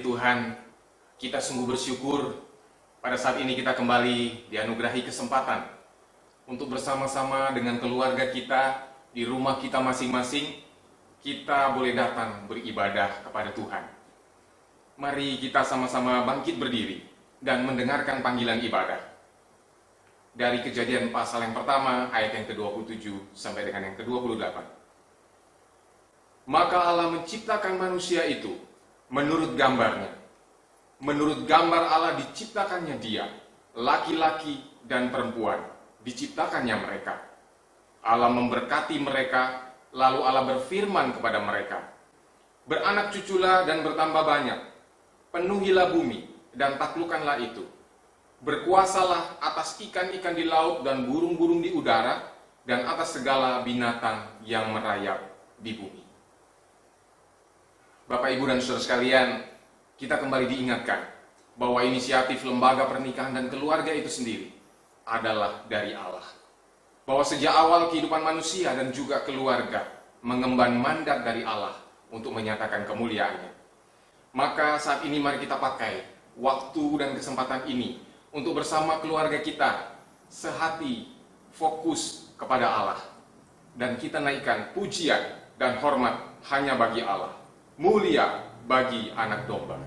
Tuhan, kita sungguh bersyukur pada saat ini kita kembali dianugerahi kesempatan untuk bersama-sama dengan keluarga kita di rumah kita masing-masing, kita boleh datang beribadah kepada Tuhan. Mari kita sama-sama bangkit berdiri dan mendengarkan panggilan ibadah. Dari Kejadian pasal yang pertama, ayat yang ke-27 sampai dengan yang ke-28. Maka Allah menciptakan manusia itu menurut gambarnya. Menurut gambar Allah diciptakannya dia, laki-laki dan perempuan, diciptakannya mereka. Allah memberkati mereka, lalu Allah berfirman kepada mereka, "Beranak cuculah dan bertambah banyak, penuhilah bumi dan taklukkanlah itu. Berkuasalah atas ikan-ikan di laut dan burung-burung di udara, dan atas segala binatang yang merayap di bumi." Bapak, Ibu, dan saudara sekalian, kita kembali diingatkan bahwa inisiatif lembaga pernikahan dan keluarga itu sendiri adalah dari Allah. Bahwa sejak awal kehidupan manusia dan juga keluarga mengemban mandat dari Allah untuk menyatakan kemuliaannya. Maka saat ini mari kita pakai waktu dan kesempatan ini untuk bersama keluarga kita sehati fokus kepada Allah. Dan kita naikkan pujian dan hormat hanya bagi Allah. Mulia bagi Anak Domba.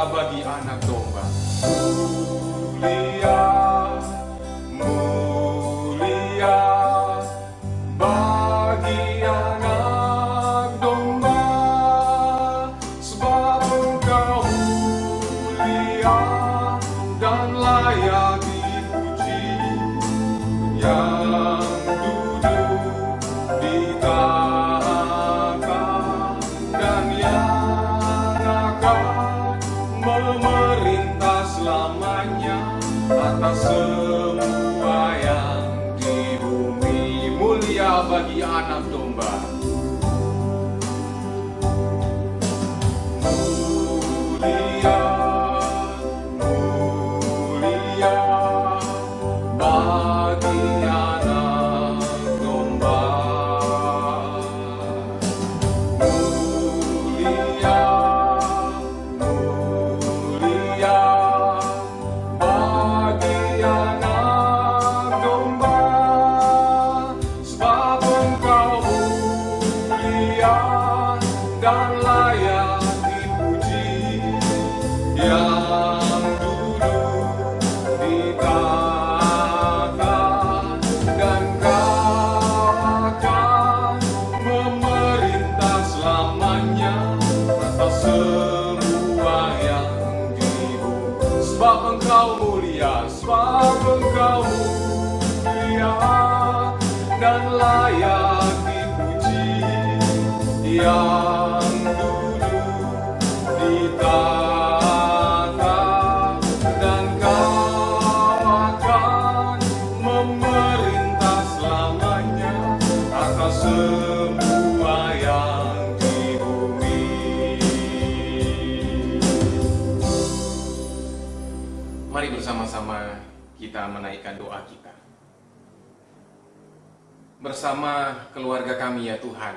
Bagi Anak Domba. Mulia, mulia bagi Anak Domba. Mulia, mulia bagi Anak Domba. Dan layak dipuji, yang duduk di tahta, dan Kau akan memerintah selamanya atas semua yang di bumi. Sebab Engkau mulia, sebab Engkau mulia dan layak dipuji, yang duduk di tahta, dan Kau akan memerintah selamanya atas semua yang di bumi. Mari bersama-sama kita menaikkan doa kita. Bersama keluarga kami ya Tuhan,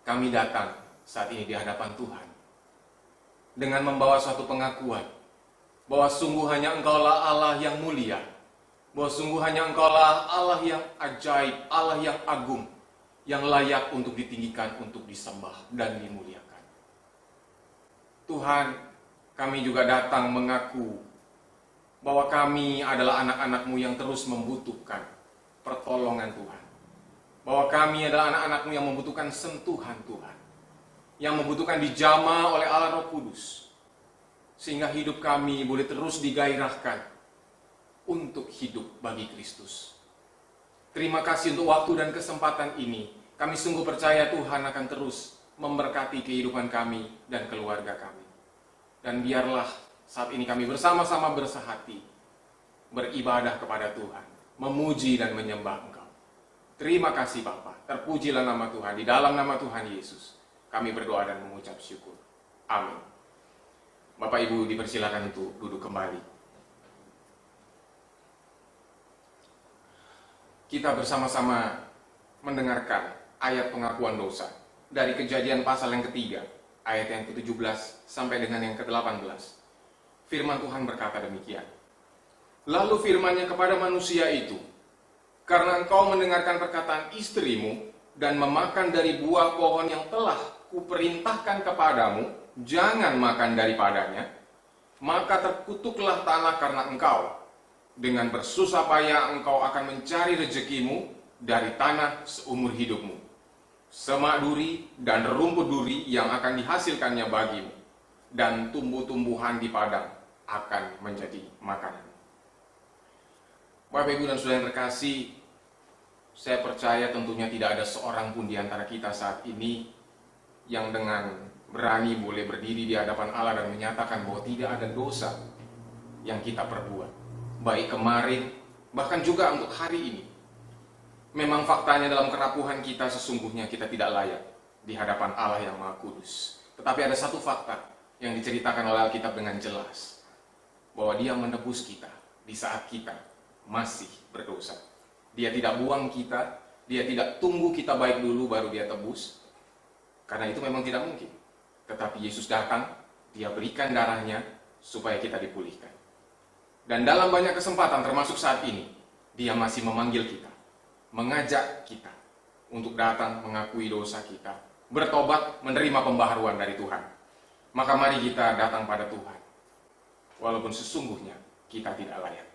kami datang saat ini di hadapan Tuhan dengan membawa suatu pengakuan bahwa sungguh hanya Engkaulah Allah yang mulia, bahwa sungguh hanya Engkaulah Allah yang ajaib, Allah yang agung, yang layak untuk ditinggikan, untuk disembah dan dimuliakan. Tuhan, kami juga datang mengaku bahwa kami adalah anak-anak-Mu yang terus membutuhkan pertolongan Tuhan. Bahwa kami adalah anak-anak-Mu yang membutuhkan sentuhan Tuhan, yang membutuhkan dijamah oleh Allah Roh Kudus, sehingga hidup kami boleh terus digairahkan untuk hidup bagi Kristus. Terima kasih untuk waktu dan kesempatan ini. Kami sungguh percaya Tuhan akan terus memberkati kehidupan kami dan keluarga kami. Dan biarlah Saat ini kami bersama-sama bersehati, beribadah kepada Tuhan, memuji dan menyembah Engkau. Terima kasih Bapa, terpujilah nama Tuhan, di dalam nama Tuhan Yesus kami berdoa dan mengucap syukur. Amin. Bapak Ibu dipersilakan untuk duduk kembali. Kita bersama-sama mendengarkan ayat pengakuan dosa dari Kejadian pasal yang ketiga, ayat yang ke-17 sampai dengan yang ke-18. Firman Tuhan berkata demikian. Lalu firman-Nya kepada manusia itu, karena engkau mendengarkan perkataan istrimu dan memakan dari buah pohon yang telah kuperintahkan kepadamu, jangan makan daripadanya, maka terkutuklah tanah karena engkau. Dengan bersusah payah engkau akan mencari rezekimu dari tanah seumur hidupmu. Semak duri dan rumput duri yang akan dihasilkannya bagimu, dan tumbuh-tumbuhan di padang akan menjadi makanan. Bapak, Ibu, dan Saudara yang terkasih, saya percaya tentunya tidak ada seorang pun di antara kita saat ini yang dengan berani boleh berdiri di hadapan Allah dan menyatakan bahwa tidak ada dosa yang kita perbuat, baik kemarin, bahkan juga untuk hari ini. Memang faktanya dalam kerapuhan kita sesungguhnya kita tidak layak di hadapan Allah yang Maha Kudus. Tetapi ada satu fakta yang diceritakan oleh Alkitab dengan jelas, bahwa Dia menebus kita di saat kita masih berdosa. Dia tidak buang kita, Dia tidak tunggu kita baik dulu baru Dia tebus, karena itu memang tidak mungkin. Tetapi Yesus datang, Dia berikan darahnya supaya kita dipulihkan. Dan dalam banyak kesempatan termasuk saat ini, Dia masih memanggil kita, mengajak kita untuk datang mengakui dosa kita, bertobat, menerima pembaharuan dari Tuhan. Maka mari kita datang pada Tuhan, walaupun sesungguhnya kita tidak layak.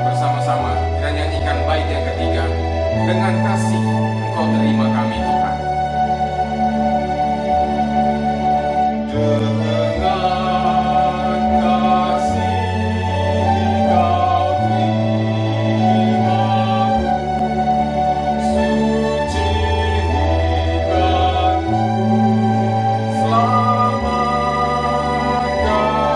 Bersama-sama kita nyanyikan bait yang ketiga, dengan kasih Engkau terima kami Tuhan. Dengan kasih Kau terima, suci nikahmu, selamatkan janji.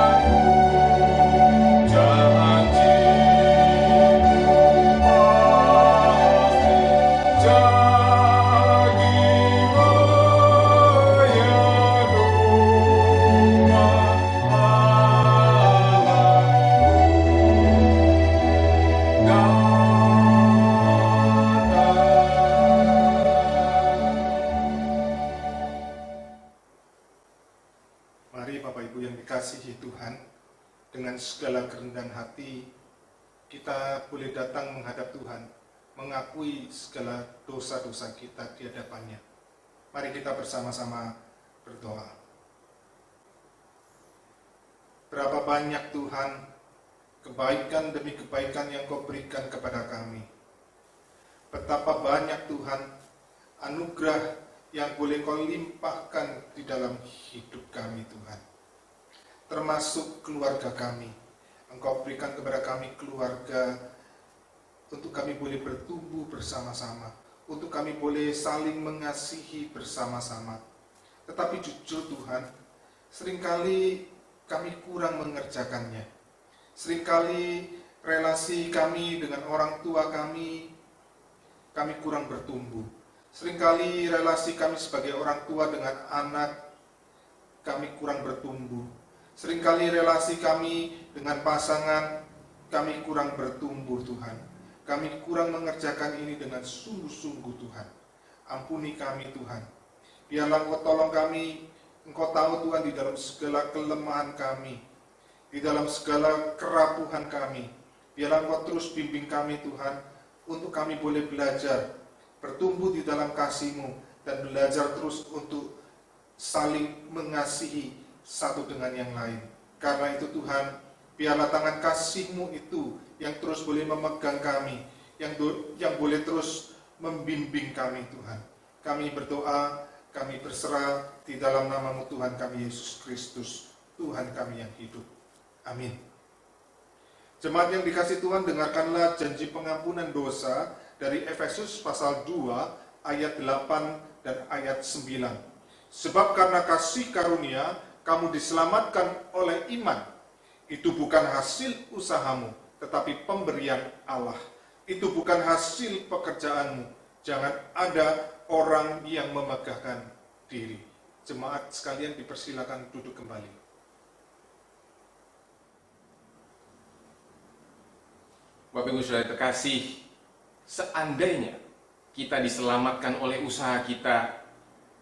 Mari Bapak Ibu yang dikasihi Tuhan, dengan segala kerendahan hati kita boleh datang menghadap Tuhan, mengakui segala dosa-dosa kita di hadapannya. Mari kita bersama-sama berdoa. Berapa banyak Tuhan kebaikan demi kebaikan yang Kau berikan kepada kami. Betapa banyak Tuhan anugerah yang boleh Kau limpahkan di dalam hidup kami Tuhan. Termasuk keluarga kami. Engkau berikan kepada kami keluarga untuk kami boleh bertumbuh bersama-sama, untuk kami boleh saling mengasihi bersama-sama. Tetapi jujur Tuhan, seringkali kami kurang mengerjakannya. Seringkali relasi kami dengan orang tua kami kurang bertumbuh. Seringkali relasi kami sebagai orang tua dengan anak kami kurang bertumbuh. Seringkali relasi kami dengan pasangan kami kurang bertumbuh Tuhan. Kami kurang mengerjakan ini dengan sungguh-sungguh Tuhan. Ampuni kami Tuhan. Biarlah Engkau tolong kami. Engkau tahu Tuhan di dalam segala kelemahan kami, di dalam segala kerapuhan kami. Biarlah Engkau terus bimbing kami Tuhan, untuk kami boleh belajar, bertumbuh di dalam kasih-Mu, dan belajar terus untuk saling mengasihi satu dengan yang lain. Karena itu Tuhan, biarlah tangan kasih-Mu itu yang terus boleh memegang kami, yang boleh terus membimbing kami Tuhan. Kami berdoa, kami berserah di dalam nama-Mu Tuhan kami Yesus Kristus, Tuhan kami yang hidup. Amin. Jemaat yang dikasihi Tuhan, dengarkanlah janji pengampunan dosa dari Efesus pasal 2 ayat 8 dan ayat 9. Sebab karena kasih karunia kamu diselamatkan oleh iman. Itu bukan hasil usahamu, tetapi pemberian Allah. Itu bukan hasil pekerjaanmu. Jangan ada orang yang memegahkan diri. Jemaat sekalian dipersilakan duduk kembali. Bapak Ibu Saudara terkasih, seandainya kita diselamatkan oleh usaha kita,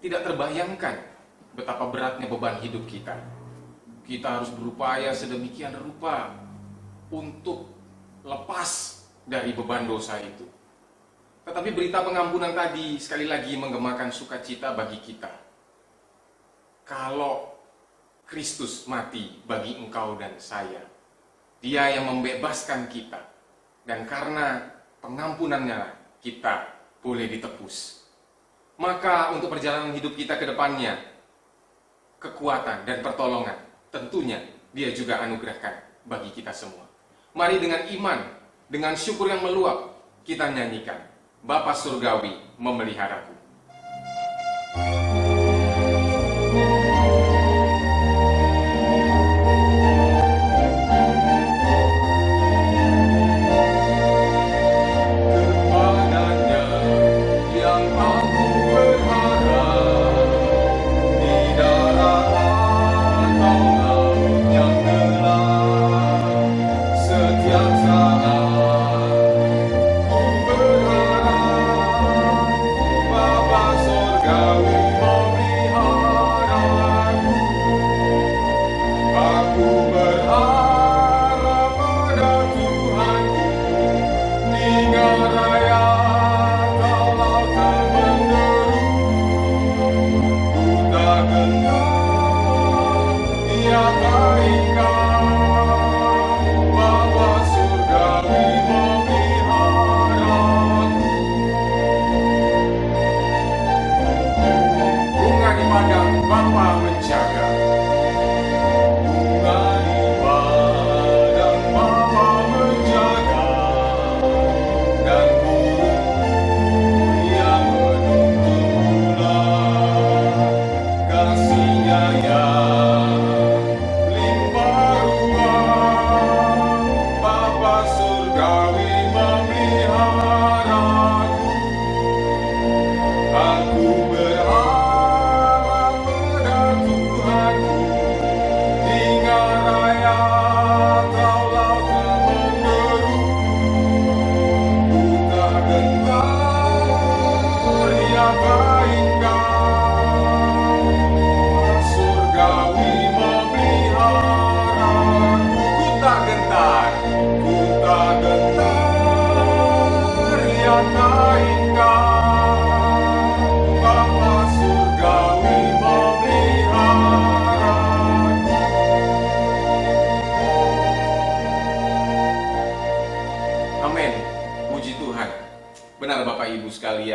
tidak terbayangkan betapa beratnya beban hidup kita. Kita harus berupaya sedemikian rupa untuk lepas dari beban dosa itu. Tetapi berita pengampunan tadi sekali lagi menggemakan sukacita bagi kita. Kalau Kristus mati bagi engkau dan saya, Dia yang membebaskan kita. Dan karena pengampunannya kita boleh ditebus. Maka untuk perjalanan hidup kita ke depannya, kekuatan dan pertolongan tentunya Dia juga anugerahkan bagi kita semua. Mari dengan iman, dengan syukur yang meluap, kita nyanyikan Bapa Surgawi memeliharaku. Bapa Surgawi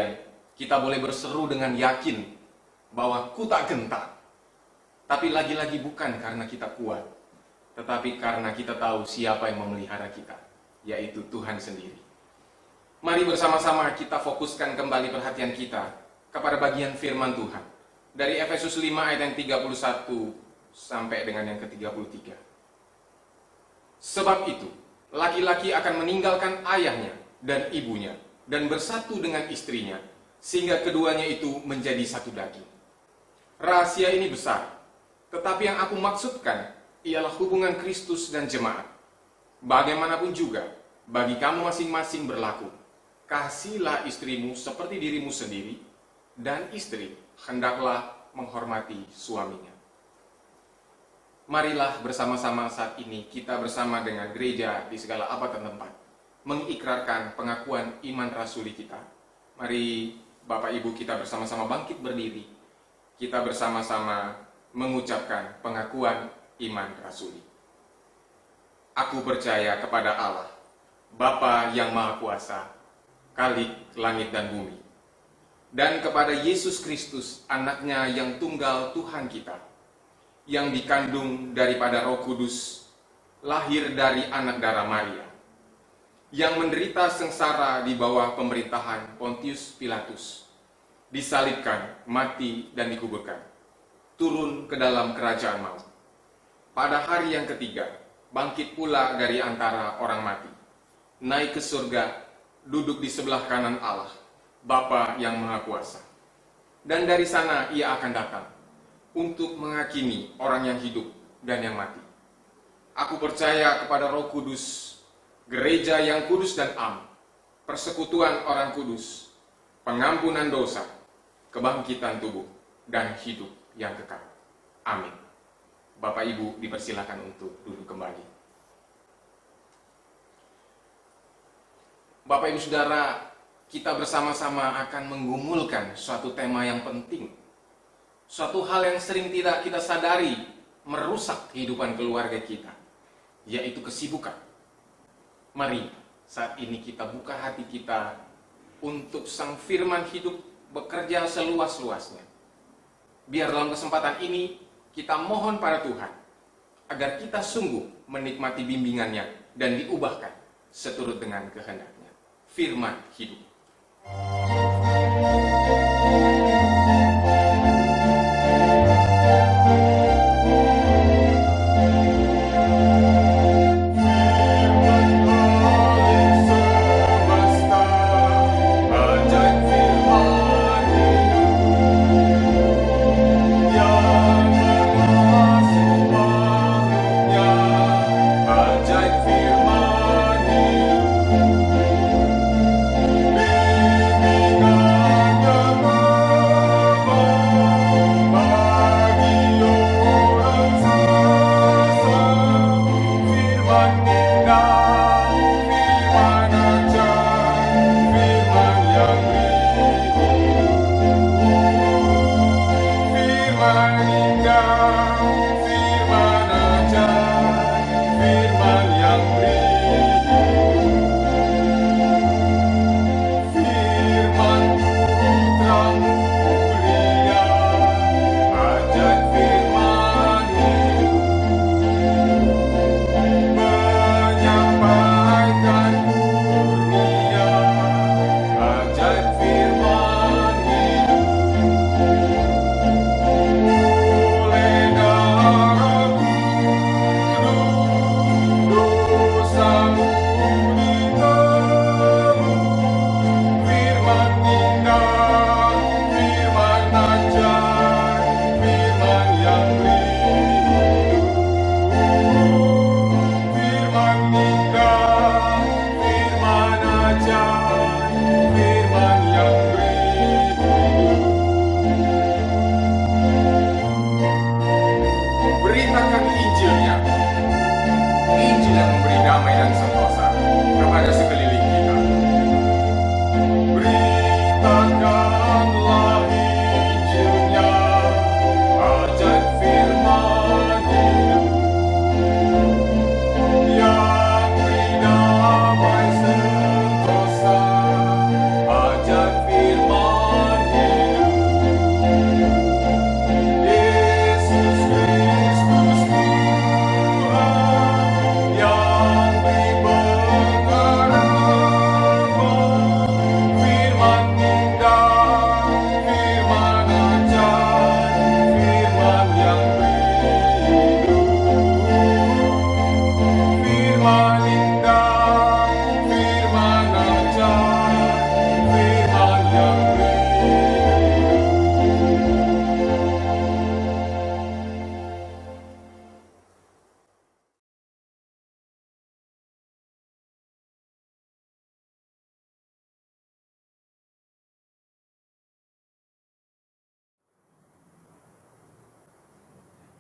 kemudian kita boleh berseru dengan yakin bahwa ku tak gentar. Tapi lagi-lagi bukan karena kita kuat, tetapi karena kita tahu siapa yang memelihara kita, yaitu Tuhan sendiri. Mari bersama-sama kita fokuskan kembali perhatian kita kepada bagian firman Tuhan. Dari Efesus 5 ayat yang 31 sampai dengan yang ke-33. Sebab itu, laki-laki akan meninggalkan ayahnya dan ibunya, dan bersatu dengan istrinya, sehingga keduanya itu menjadi satu daging. Rahasia ini besar, tetapi yang aku maksudkan ialah hubungan Kristus dan jemaat. Bagaimanapun juga, bagi kamu masing-masing berlaku, kasihilah istrimu seperti dirimu sendiri, dan istri hendaklah menghormati suaminya. Marilah bersama-sama saat ini kita bersama dengan gereja di segala abad dan tempat mengikrarkan pengakuan iman rasuli kita. Mari Bapak Ibu kita bersama-sama bangkit berdiri. Kita bersama-sama mengucapkan pengakuan iman rasuli. Aku percaya kepada Allah, Bapa yang Maha Kuasa, Khalik langit dan bumi, dan kepada Yesus Kristus, anaknya yang tunggal Tuhan kita, yang dikandung daripada Roh Kudus, lahir dari anak darah Maria, yang menderita sengsara di bawah pemerintahan Pontius Pilatus, disalibkan, mati dan dikuburkan, turun ke dalam kerajaan maut. Pada hari yang ketiga, bangkit pula dari antara orang mati, naik ke surga, duduk di sebelah kanan Allah, Bapa yang Maha Kuasa. Dan dari sana ia akan datang untuk menghakimi orang yang hidup dan yang mati. Aku percaya kepada Roh Kudus, gereja yang kudus dan am, persekutuan orang kudus, pengampunan dosa, kebangkitan tubuh, dan hidup yang kekal. Amin. Bapak Ibu dipersilakan untuk duduk kembali. Bapak Ibu Saudara, kita bersama-sama akan menggumulkan suatu tema yang penting. Suatu hal yang sering tidak kita sadari merusak kehidupan keluarga kita, yaitu kesibukan. Mari saat ini kita buka hati kita untuk Sang Firman hidup bekerja seluas-luasnya. Biar dalam kesempatan ini kita mohon pada Tuhan agar kita sungguh menikmati bimbingannya dan diubahkan seturut dengan kehendaknya. Firman hidup. Bimbingan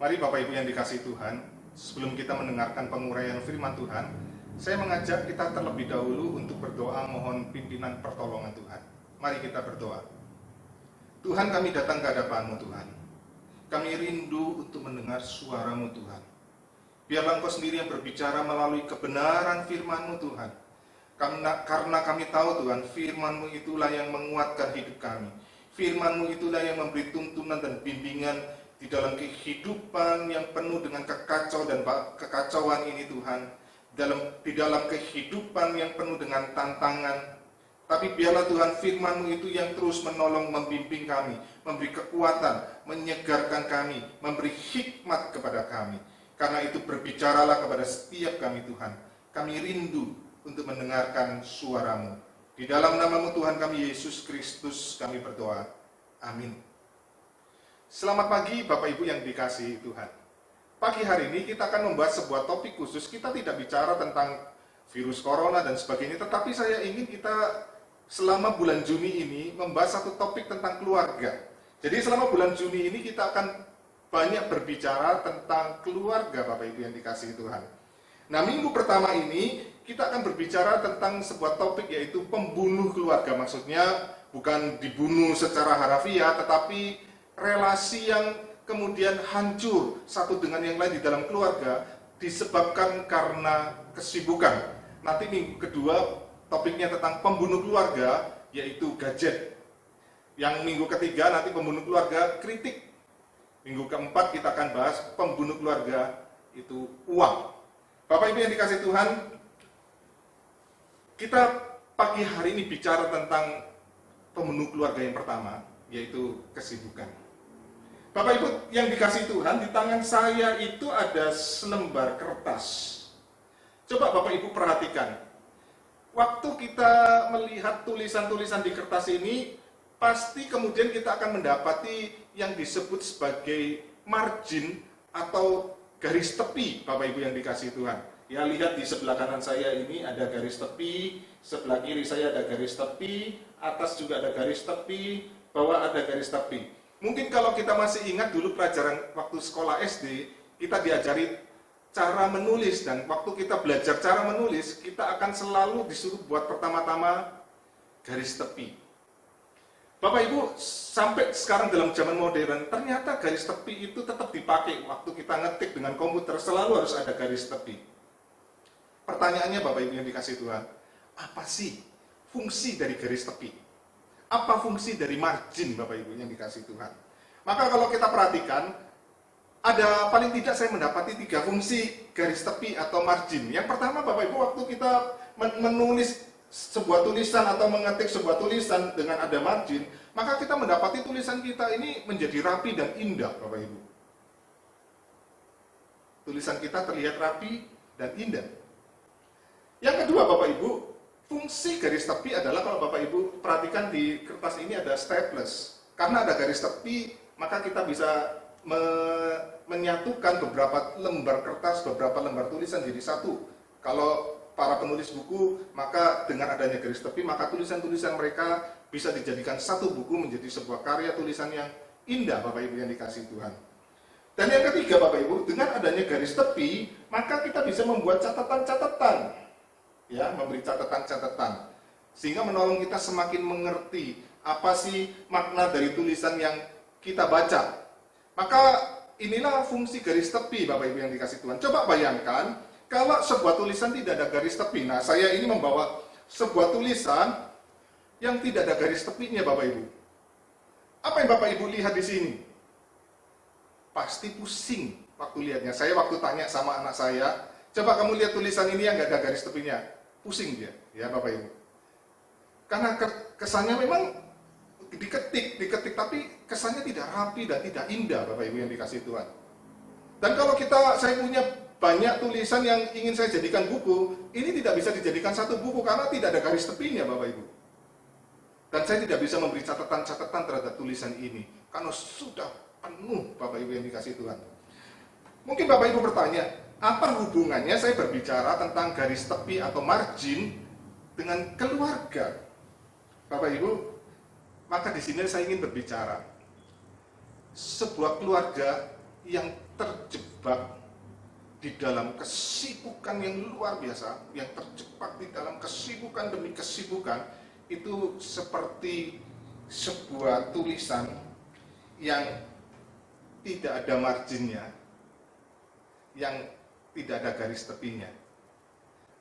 Mari Bapak Ibu yang dikasihi Tuhan, sebelum kita mendengarkan penguraian firman Tuhan, saya mengajak kita terlebih dahulu untuk berdoa mohon pimpinan pertolongan Tuhan. Mari kita berdoa. Tuhan, kami datang ke hadapan-Mu Tuhan. Kami rindu untuk mendengar suara-Mu Tuhan. Biarlah Engkau sendiri yang berbicara melalui kebenaran firman-Mu Tuhan. Karena kami tahu Tuhan, firman-Mu itulah yang menguatkan hidup kami. Firman-Mu itulah yang memberi tuntunan dan bimbingan di dalam kehidupan yang penuh dengan kekacauan ini Tuhan. Di dalam kehidupan yang penuh dengan tantangan. Tapi biarlah Tuhan firman-Mu itu yang terus menolong, membimbing kami, memberi kekuatan, menyegarkan kami, memberi hikmat kepada kami. Karena itu berbicaralah kepada setiap kami Tuhan. Kami rindu untuk mendengarkan suara-Mu. Di dalam nama-Mu Tuhan kami Yesus Kristus kami berdoa. Amin. Selamat pagi Bapak Ibu yang dikasihi Tuhan. Pagi hari ini kita akan membahas sebuah topik khusus. Kita tidak bicara tentang virus corona dan sebagainya, tetapi saya ingin kita selama bulan Juni ini membahas satu topik tentang keluarga. Jadi selama bulan Juni ini kita akan banyak berbicara tentang keluarga Bapak Ibu yang dikasihi Tuhan. Nah, minggu pertama ini kita akan berbicara tentang sebuah topik yaitu pembunuh keluarga. Maksudnya bukan dibunuh secara harafiah, tetapi relasi yang kemudian hancur satu dengan yang lain di dalam keluarga disebabkan karena kesibukan. Nanti minggu kedua topiknya tentang pembunuh keluarga, yaitu gadget. Yang minggu ketiga nanti pembunuh keluarga kritik. Minggu keempat kita akan bahas pembunuh keluarga itu uang. Bapak Ibu yang dikasihi Tuhan, kita pagi hari ini bicara tentang pembunuh keluarga yang pertama, yaitu kesibukan. Bapak Ibu yang dikasihi Tuhan, di tangan saya itu ada selembar kertas. Coba Bapak Ibu perhatikan. Waktu kita melihat tulisan-tulisan di kertas ini, pasti kemudian kita akan mendapati yang disebut sebagai margin atau garis tepi, Bapak Ibu yang dikasihi Tuhan. Ya, lihat di sebelah kanan saya ini ada garis tepi, sebelah kiri saya ada garis tepi, atas juga ada garis tepi, bawah ada garis tepi. Mungkin kalau kita masih ingat dulu pelajaran waktu sekolah SD, kita diajari cara menulis, dan waktu kita belajar cara menulis, kita akan selalu disuruh buat pertama-tama garis tepi. Bapak Ibu, sampai sekarang dalam zaman modern, ternyata garis tepi itu tetap dipakai waktu kita ngetik dengan komputer, selalu harus ada garis tepi. Pertanyaannya Bapak Ibu yang dikasihi Tuhan, apa sih fungsi dari garis tepi? Apa fungsi dari margin Bapak Ibu yang dikasihi Tuhan? Maka kalau kita perhatikan, ada paling tidak saya mendapati 3 fungsi garis tepi atau margin. Yang pertama Bapak Ibu, waktu kita menulis sebuah tulisan atau mengetik sebuah tulisan dengan ada margin, maka kita mendapati tulisan kita ini menjadi rapi dan indah Bapak Ibu. Tulisan kita terlihat rapi dan indah. Yang kedua Bapak Ibu, fungsi garis tepi adalah kalau Bapak Ibu perhatikan di kertas ini ada staples. Karena ada garis tepi, maka kita bisa menyatukan beberapa lembar kertas, beberapa lembar tulisan jadi satu. Kalau para penulis buku, maka dengan adanya garis tepi, maka tulisan-tulisan mereka bisa dijadikan satu buku menjadi sebuah karya tulisan yang indah Bapak Ibu yang dikasihi Tuhan. Dan yang ketiga Bapak Ibu, dengan adanya garis tepi, maka kita bisa membuat catatan-catatan. Ya, memberi catatan-catatan sehingga menolong kita semakin mengerti apa sih makna dari tulisan yang kita baca. Maka inilah fungsi garis tepi Bapak Ibu yang dikasihi Tuhan. Coba bayangkan kalau sebuah tulisan tidak ada garis tepi. Nah, saya ini membawa sebuah tulisan yang tidak ada garis tepinya Bapak Ibu. Apa yang Bapak Ibu lihat di sini? Pasti pusing waktu lihatnya. Saya waktu tanya sama anak saya, coba kamu lihat tulisan ini yang nggak ada garis tepinya. Pusing dia, ya Bapak Ibu. Karena kesannya memang diketik, tapi kesannya tidak rapi dan tidak indah Bapak Ibu yang dikasihi Tuhan. Dan kalau saya punya banyak tulisan yang ingin saya jadikan buku, ini tidak bisa dijadikan satu buku karena tidak ada garis tepinya Bapak Ibu. Dan saya tidak bisa memberi catatan-catatan terhadap tulisan ini karena sudah penuh Bapak Ibu yang dikasihi Tuhan. Mungkin Bapak Ibu bertanya, apa hubungannya saya berbicara tentang garis tepi atau margin dengan keluarga? Bapak Ibu, maka di sini saya ingin berbicara. Sebuah keluarga yang terjebak di dalam kesibukan yang luar biasa, yang terjebak di dalam kesibukan demi kesibukan, itu seperti sebuah tulisan yang tidak ada marginnya, yang tidak ada garis tepinya.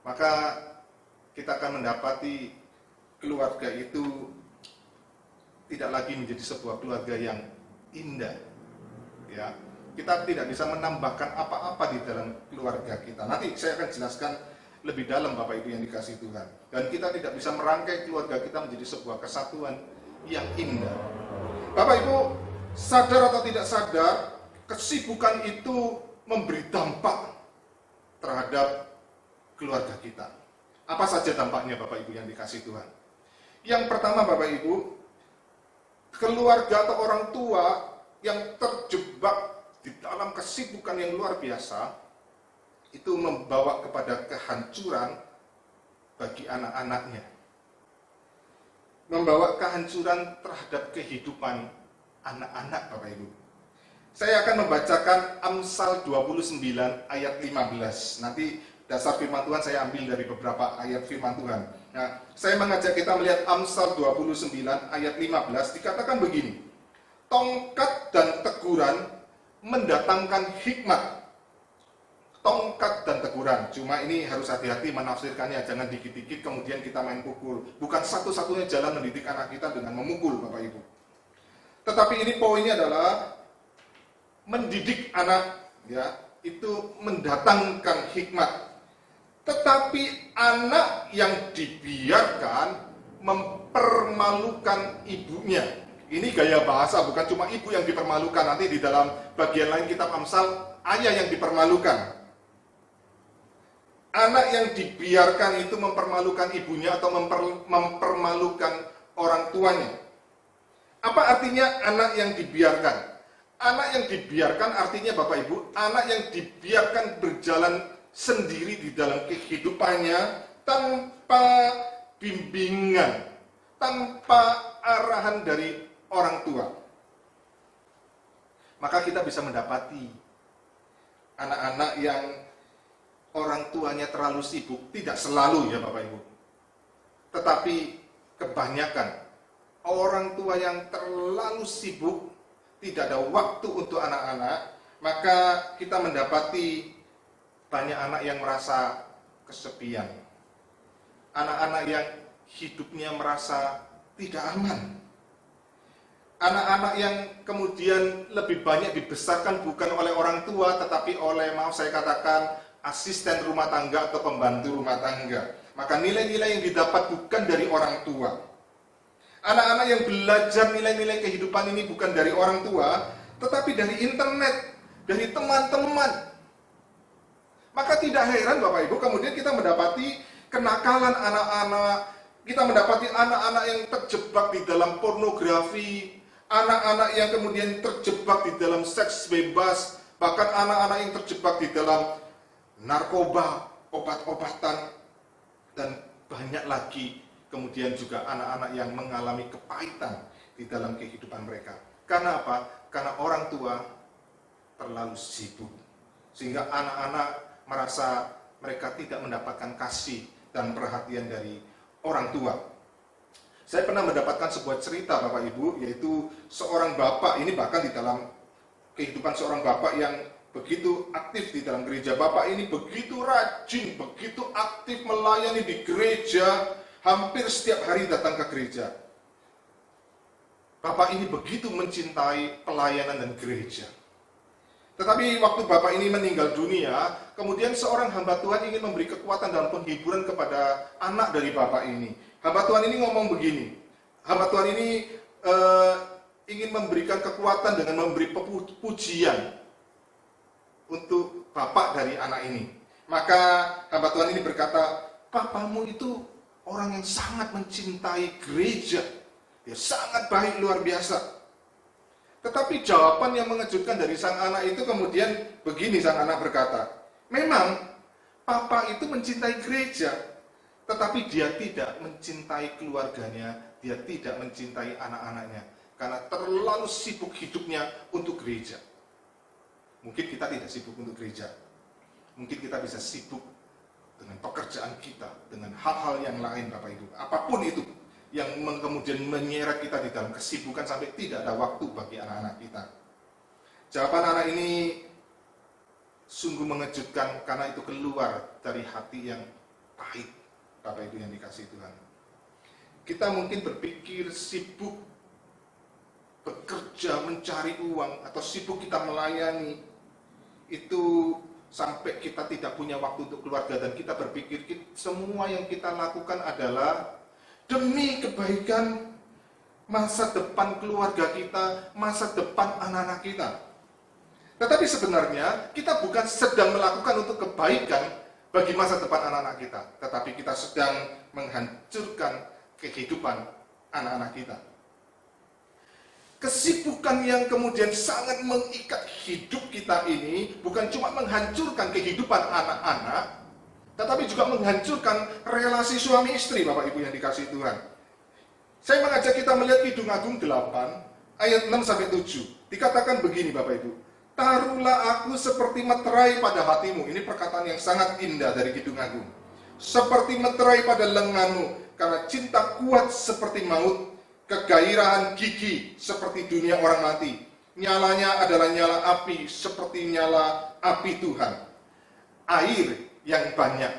Maka kita akan mendapati keluarga itu tidak lagi menjadi sebuah keluarga yang indah. Ya, kita tidak bisa menambahkan apa-apa di dalam keluarga kita. Nanti saya akan jelaskan lebih dalam Bapak Ibu yang dikasihi Tuhan. Dan kita tidak bisa merangkai keluarga kita menjadi sebuah kesatuan yang indah. Bapak Ibu, sadar atau tidak sadar, kesibukan itu memberi dampak terhadap keluarga kita. Apa saja dampaknya Bapak Ibu yang dikasihi Tuhan? Yang pertama Bapak Ibu, keluarga atau orang tua yang terjebak di dalam kesibukan yang luar biasa, itu membawa kepada kehancuran bagi anak-anaknya. Membawa kehancuran terhadap kehidupan anak-anak Bapak Ibu. Saya akan membacakan Amsal 29 ayat 15. Nanti dasar firman Tuhan saya ambil dari beberapa ayat firman Tuhan. Nah, saya mengajak kita melihat Amsal 29 ayat 15, dikatakan begini. Tongkat dan teguran mendatangkan hikmat. Tongkat dan teguran. Cuma ini harus hati-hati menafsirkannya, jangan dikit-dikit kemudian kita main pukul. Bukan satu-satunya jalan mendidik anak kita dengan memukul Bapak Ibu. Tetapi ini poinnya adalah mendidik anak, ya, itu mendatangkan hikmat. Tetapi anak yang dibiarkan mempermalukan ibunya. Ini gaya bahasa, bukan cuma ibu yang dipermalukan. Nanti di dalam bagian lain kitab Amsal, ayah yang dipermalukan. Anak yang dibiarkan itu mempermalukan ibunya atau mempermalukan orang tuanya. Apa artinya anak yang dibiarkan? Anak yang dibiarkan artinya Bapak Ibu, anak yang dibiarkan berjalan sendiri di dalam kehidupannya tanpa bimbingan, tanpa arahan dari orang tua. Maka kita bisa mendapati anak-anak yang orang tuanya terlalu sibuk, tidak selalu ya Bapak Ibu, tetapi kebanyakan orang tua yang terlalu sibuk, tidak ada waktu untuk anak-anak, maka kita mendapati banyak anak yang merasa kesepian. Anak-anak yang hidupnya merasa tidak aman. Anak-anak yang kemudian lebih banyak dibesarkan bukan oleh orang tua, tetapi oleh, maaf saya katakan, asisten rumah tangga atau pembantu rumah tangga. Maka nilai-nilai yang didapat bukan dari orang tua. Anak-anak yang belajar nilai-nilai kehidupan ini bukan dari orang tua, tetapi dari internet, dari teman-teman. Maka tidak heran Bapak Ibu, kemudian kita mendapati kenakalan anak-anak, kita mendapati anak-anak yang terjebak di dalam pornografi, anak-anak yang kemudian terjebak di dalam seks bebas, bahkan anak-anak yang terjebak di dalam narkoba, obat-obatan, dan banyak lagi. Kemudian juga anak-anak yang mengalami kepahitan di dalam kehidupan mereka. Karena apa? Karena orang tua terlalu sibuk. Sehingga anak-anak merasa mereka tidak mendapatkan kasih dan perhatian dari orang tua. Saya pernah mendapatkan sebuah cerita Bapak Ibu, yaitu seorang bapak, ini bahkan di dalam kehidupan seorang bapak yang begitu aktif di dalam gereja. Bapak ini begitu rajin, begitu aktif melayani di gereja, hampir setiap hari datang ke gereja. Bapak ini begitu mencintai pelayanan dan gereja. Tetapi waktu Bapak ini meninggal dunia, kemudian seorang hamba Tuhan ingin memberi kekuatan dan penghiburan kepada anak dari Bapak ini. Hamba Tuhan ini ngomong begini, hamba Tuhan ini ingin memberikan kekuatan dengan memberi pujian untuk Bapak dari anak ini. Maka hamba Tuhan ini berkata, papamu itu orang yang sangat mencintai gereja, dia sangat baik luar biasa. Tetapi jawaban yang mengejutkan dari sang anak itu kemudian begini, sang anak berkata, memang papa itu mencintai gereja, tetapi dia tidak mencintai keluarganya, dia tidak mencintai anak-anaknya, karena terlalu sibuk hidupnya untuk gereja. Mungkin kita tidak sibuk untuk gereja. Mungkin kita bisa sibuk dengan pekerjaan kita, dengan hal-hal yang lain Bapak Ibu. Apapun itu yang kemudian menyeret kita di dalam kesibukan sampai tidak ada waktu bagi anak-anak kita. Jawaban anak ini sungguh mengejutkan karena itu keluar dari hati yang pahit, Bapak Ibu yang dikasihi Tuhan. Kita mungkin berpikir sibuk bekerja mencari uang atau sibuk kita melayani itu sampai kita tidak punya waktu untuk keluarga, dan kita berpikir semua yang kita lakukan adalah demi kebaikan masa depan keluarga kita, masa depan anak-anak kita. Tetapi sebenarnya kita bukan sedang melakukan untuk kebaikan bagi masa depan anak-anak kita, tetapi kita sedang menghancurkan kehidupan anak-anak kita. Kesibukan yang kemudian sangat mengikat hidup kita ini bukan cuma menghancurkan kehidupan anak-anak, tetapi juga menghancurkan relasi suami istri, Bapak Ibu yang dikasihi Tuhan. Saya mengajak kita melihat Kidung Agung 8 ayat 6-7. Dikatakan begini Bapak Ibu, taruhlah aku seperti meterai pada hatimu. Ini perkataan yang sangat indah dari Kidung Agung. Seperti meterai pada lenganmu, karena cinta kuat seperti maut, kegairahan gigi seperti dunia orang mati. Nyalanya adalah nyala api seperti nyala api Tuhan. Air yang banyak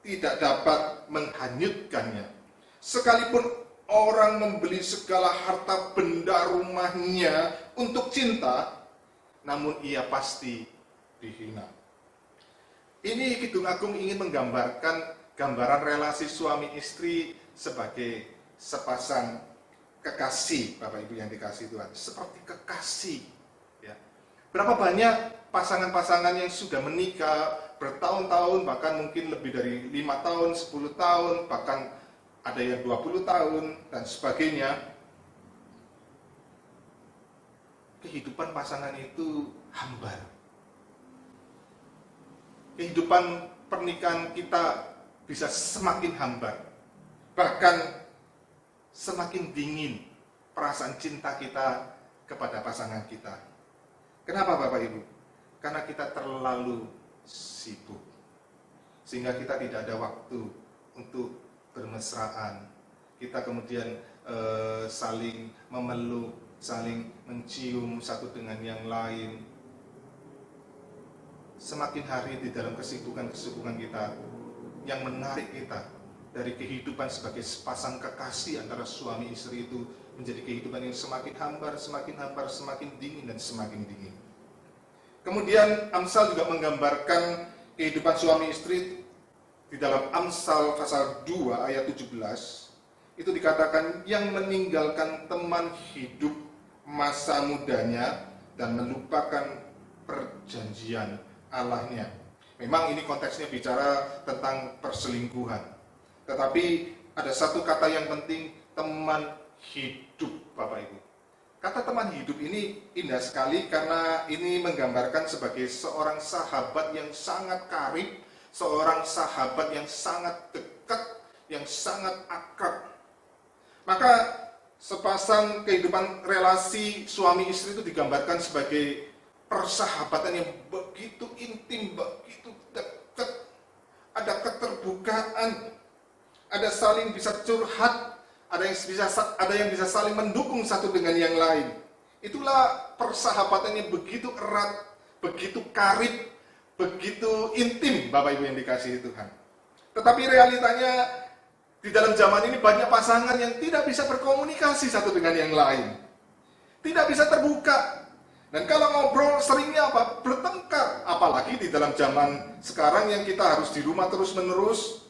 tidak dapat menghanyutkannya. Sekalipun orang membeli segala harta benda rumahnya untuk cinta, namun ia pasti dihina. Ini Kidung Agung ingin menggambarkan gambaran relasi suami istri sebagai sepasang kekasih, Bapak Ibu yang dikasihi Tuhan, seperti kekasih. Ya. Berapa banyak pasangan-pasangan yang sudah menikah bertahun-tahun, bahkan mungkin lebih dari 5 tahun, 10 tahun, bahkan ada yang 20 tahun, dan sebagainya. Kehidupan pasangan itu hambar. Kehidupan pernikahan kita bisa semakin hambar. Bahkan semakin dingin perasaan cinta kita kepada pasangan kita. Kenapa Bapak Ibu? Karena kita terlalu sibuk, sehingga kita tidak ada waktu untuk bermesraan. Kita kemudian saling memeluk, saling mencium satu dengan yang lain. Semakin hari di dalam kesibukan-kesibukan kita, yang menarik kita dari kehidupan sebagai sepasang kekasih antara suami istri itu menjadi kehidupan yang semakin hambar, semakin dingin dan semakin dingin. Kemudian Amsal juga menggambarkan kehidupan suami istri di dalam Amsal pasal 2 ayat 17. Itu dikatakan yang meninggalkan teman hidup masa mudanya dan melupakan perjanjian Allahnya. Memang ini konteksnya bicara tentang perselingkuhan. Tetapi ada satu kata yang penting, teman hidup, Bapak Ibu. Kata teman hidup ini indah sekali karena ini menggambarkan sebagai seorang sahabat yang sangat karib, seorang sahabat yang sangat dekat, yang sangat akrab. Maka sepasang kehidupan relasi suami istri itu digambarkan sebagai persahabatan yang begitu intim, begitu dekat. Ada keterbukaan, ada saling bisa curhat, ada yang bisa saling mendukung satu dengan yang lain. Itulah persahabatan yang begitu erat, begitu karib, begitu intim, Bapak Ibu yang dikasihi Tuhan. Tetapi realitanya di dalam zaman ini banyak pasangan yang tidak bisa berkomunikasi satu dengan yang lain, tidak bisa terbuka. Dan kalau ngobrol seringnya apa? Bertengkar. Apalagi di dalam zaman sekarang yang kita harus di rumah terus-menerus.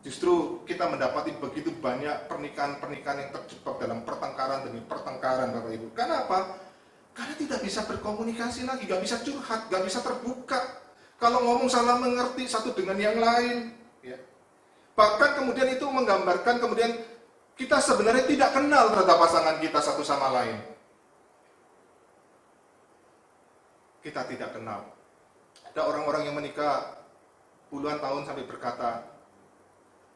Justru kita mendapati begitu banyak pernikahan-pernikahan yang terjebak dalam pertengkaran demi pertengkaran, Bapak Ibu. Kenapa? Karena tidak bisa berkomunikasi lagi, gak bisa curhat, gak bisa terbuka. Kalau ngomong salah mengerti satu dengan yang lain. Ya. Bahkan kemudian itu menggambarkan kemudian kita sebenarnya tidak kenal terhadap pasangan kita satu sama lain. Kita tidak kenal. Ada orang-orang yang menikah puluhan tahun sampai berkata,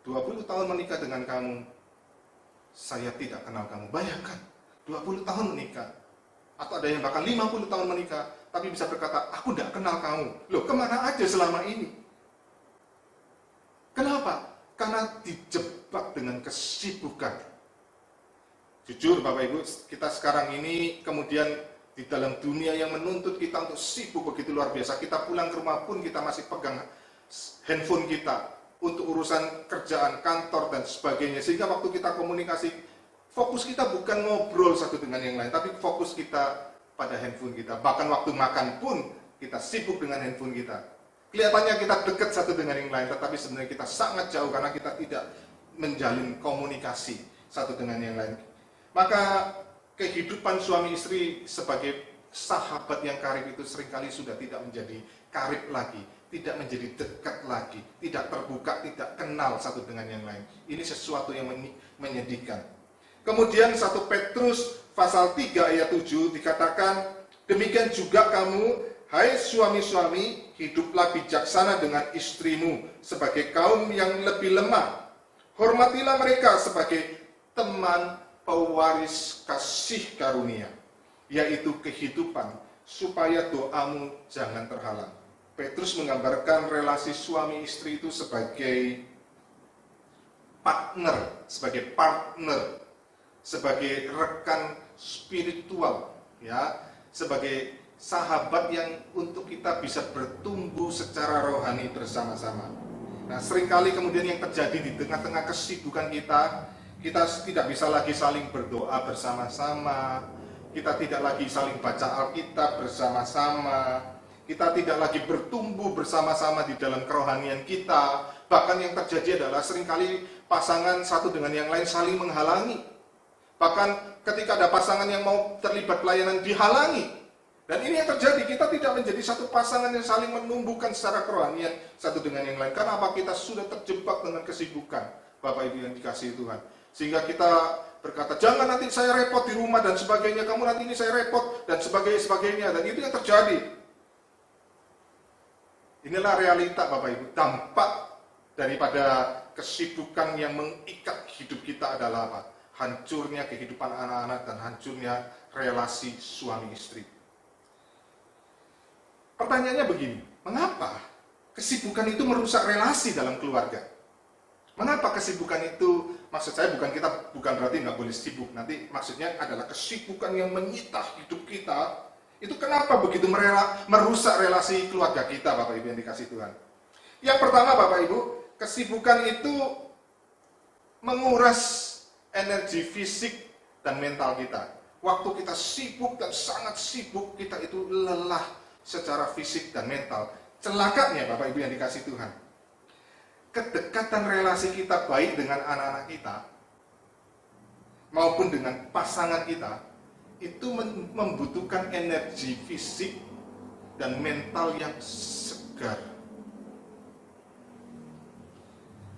20 tahun menikah dengan kamu, saya tidak kenal kamu. Bayangkan, 20 tahun menikah. Atau ada yang bahkan 50 tahun menikah, tapi bisa berkata, aku tidak kenal kamu. Loh, kemana aja selama ini? Kenapa? Karena dijebak dengan kesibukan. Jujur Bapak Ibu, kita sekarang ini kemudian di dalam dunia yang menuntut kita untuk sibuk begitu luar biasa. Kita pulang ke rumah pun kita masih pegang handphone kita untuk urusan kerjaan, kantor, dan sebagainya. Sehingga waktu kita komunikasi, fokus kita bukan ngobrol satu dengan yang lain, tapi fokus kita pada handphone kita. Bahkan waktu makan pun kita sibuk dengan handphone kita. Kelihatannya kita dekat satu dengan yang lain, tetapi sebenarnya kita sangat jauh karena kita tidak menjalin komunikasi satu dengan yang lain. Maka kehidupan suami istri sebagai sahabat yang karib itu seringkali sudah tidak menjadi karib lagi, tidak menjadi dekat lagi, tidak terbuka, tidak kenal satu dengan yang lain. Ini sesuatu yang menyedihkan. Kemudian 1 Petrus pasal 3 ayat 7 dikatakan, demikian juga kamu, hai suami-suami, hiduplah bijaksana dengan istrimu sebagai kaum yang lebih lemah. Hormatilah mereka sebagai teman pewaris kasih karunia, yaitu kehidupan, supaya doamu jangan terhalang. Petrus menggambarkan relasi suami istri itu sebagai partner, sebagai rekan spiritual, ya, sebagai sahabat yang untuk kita bisa bertumbuh secara rohani bersama-sama. Nah, seringkali kemudian yang terjadi di tengah-tengah kesibukan kita tidak bisa lagi saling berdoa bersama-sama, kita tidak lagi saling baca Alkitab bersama-sama, kita tidak lagi bertumbuh bersama-sama di dalam kerohanian kita. Bahkan yang terjadi adalah seringkali pasangan satu dengan yang lain saling menghalangi. Bahkan ketika ada pasangan yang mau terlibat pelayanan dihalangi. Dan ini yang terjadi, kita tidak menjadi satu pasangan yang saling menumbuhkan secara kerohanian satu dengan yang lain. Karena apa? Kita sudah terjebak dengan kesibukan, Bapak Ibu yang dikasihi Tuhan. Sehingga kita berkata, jangan nanti saya repot di rumah dan sebagainya, kamu nanti ini saya repot dan sebagainya. Dan itu yang terjadi. Inilah realita Bapak Ibu. Dampak daripada kesibukan yang mengikat hidup kita adalah apa? Hancurnya kehidupan anak-anak dan hancurnya relasi suami istri. Pertanyaannya begini, mengapa kesibukan itu merusak relasi dalam keluarga? Mengapa kesibukan itu, maksud saya bukan berarti nggak boleh sibuk, nanti maksudnya adalah kesibukan yang menyita hidup kita, itu kenapa begitu merusak relasi keluarga kita, Bapak Ibu yang dikasihi Tuhan? Yang pertama Bapak Ibu, kesibukan itu menguras energi fisik dan mental kita. Waktu kita sibuk dan sangat sibuk, kita itu lelah secara fisik dan mental. Celakanya Bapak Ibu yang dikasihi Tuhan, kedekatan relasi kita baik dengan anak-anak kita maupun dengan pasangan kita itu membutuhkan energi fisik dan mental yang segar.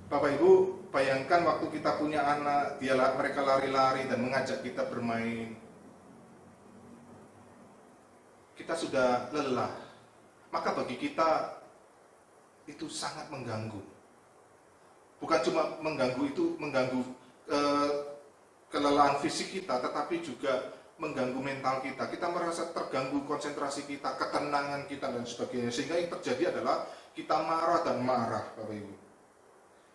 Bapak Ibu, bayangkan waktu kita punya anak, mereka lari-lari dan mengajak kita bermain. Kita sudah lelah, maka bagi kita itu sangat mengganggu. Bukan cuma mengganggu kelelahan fisik kita, tetapi juga mengganggu mental kita. Kita merasa terganggu konsentrasi kita, ketenangan kita dan sebagainya. Sehingga yang terjadi adalah kita marah dan marah, Bapak Ibu.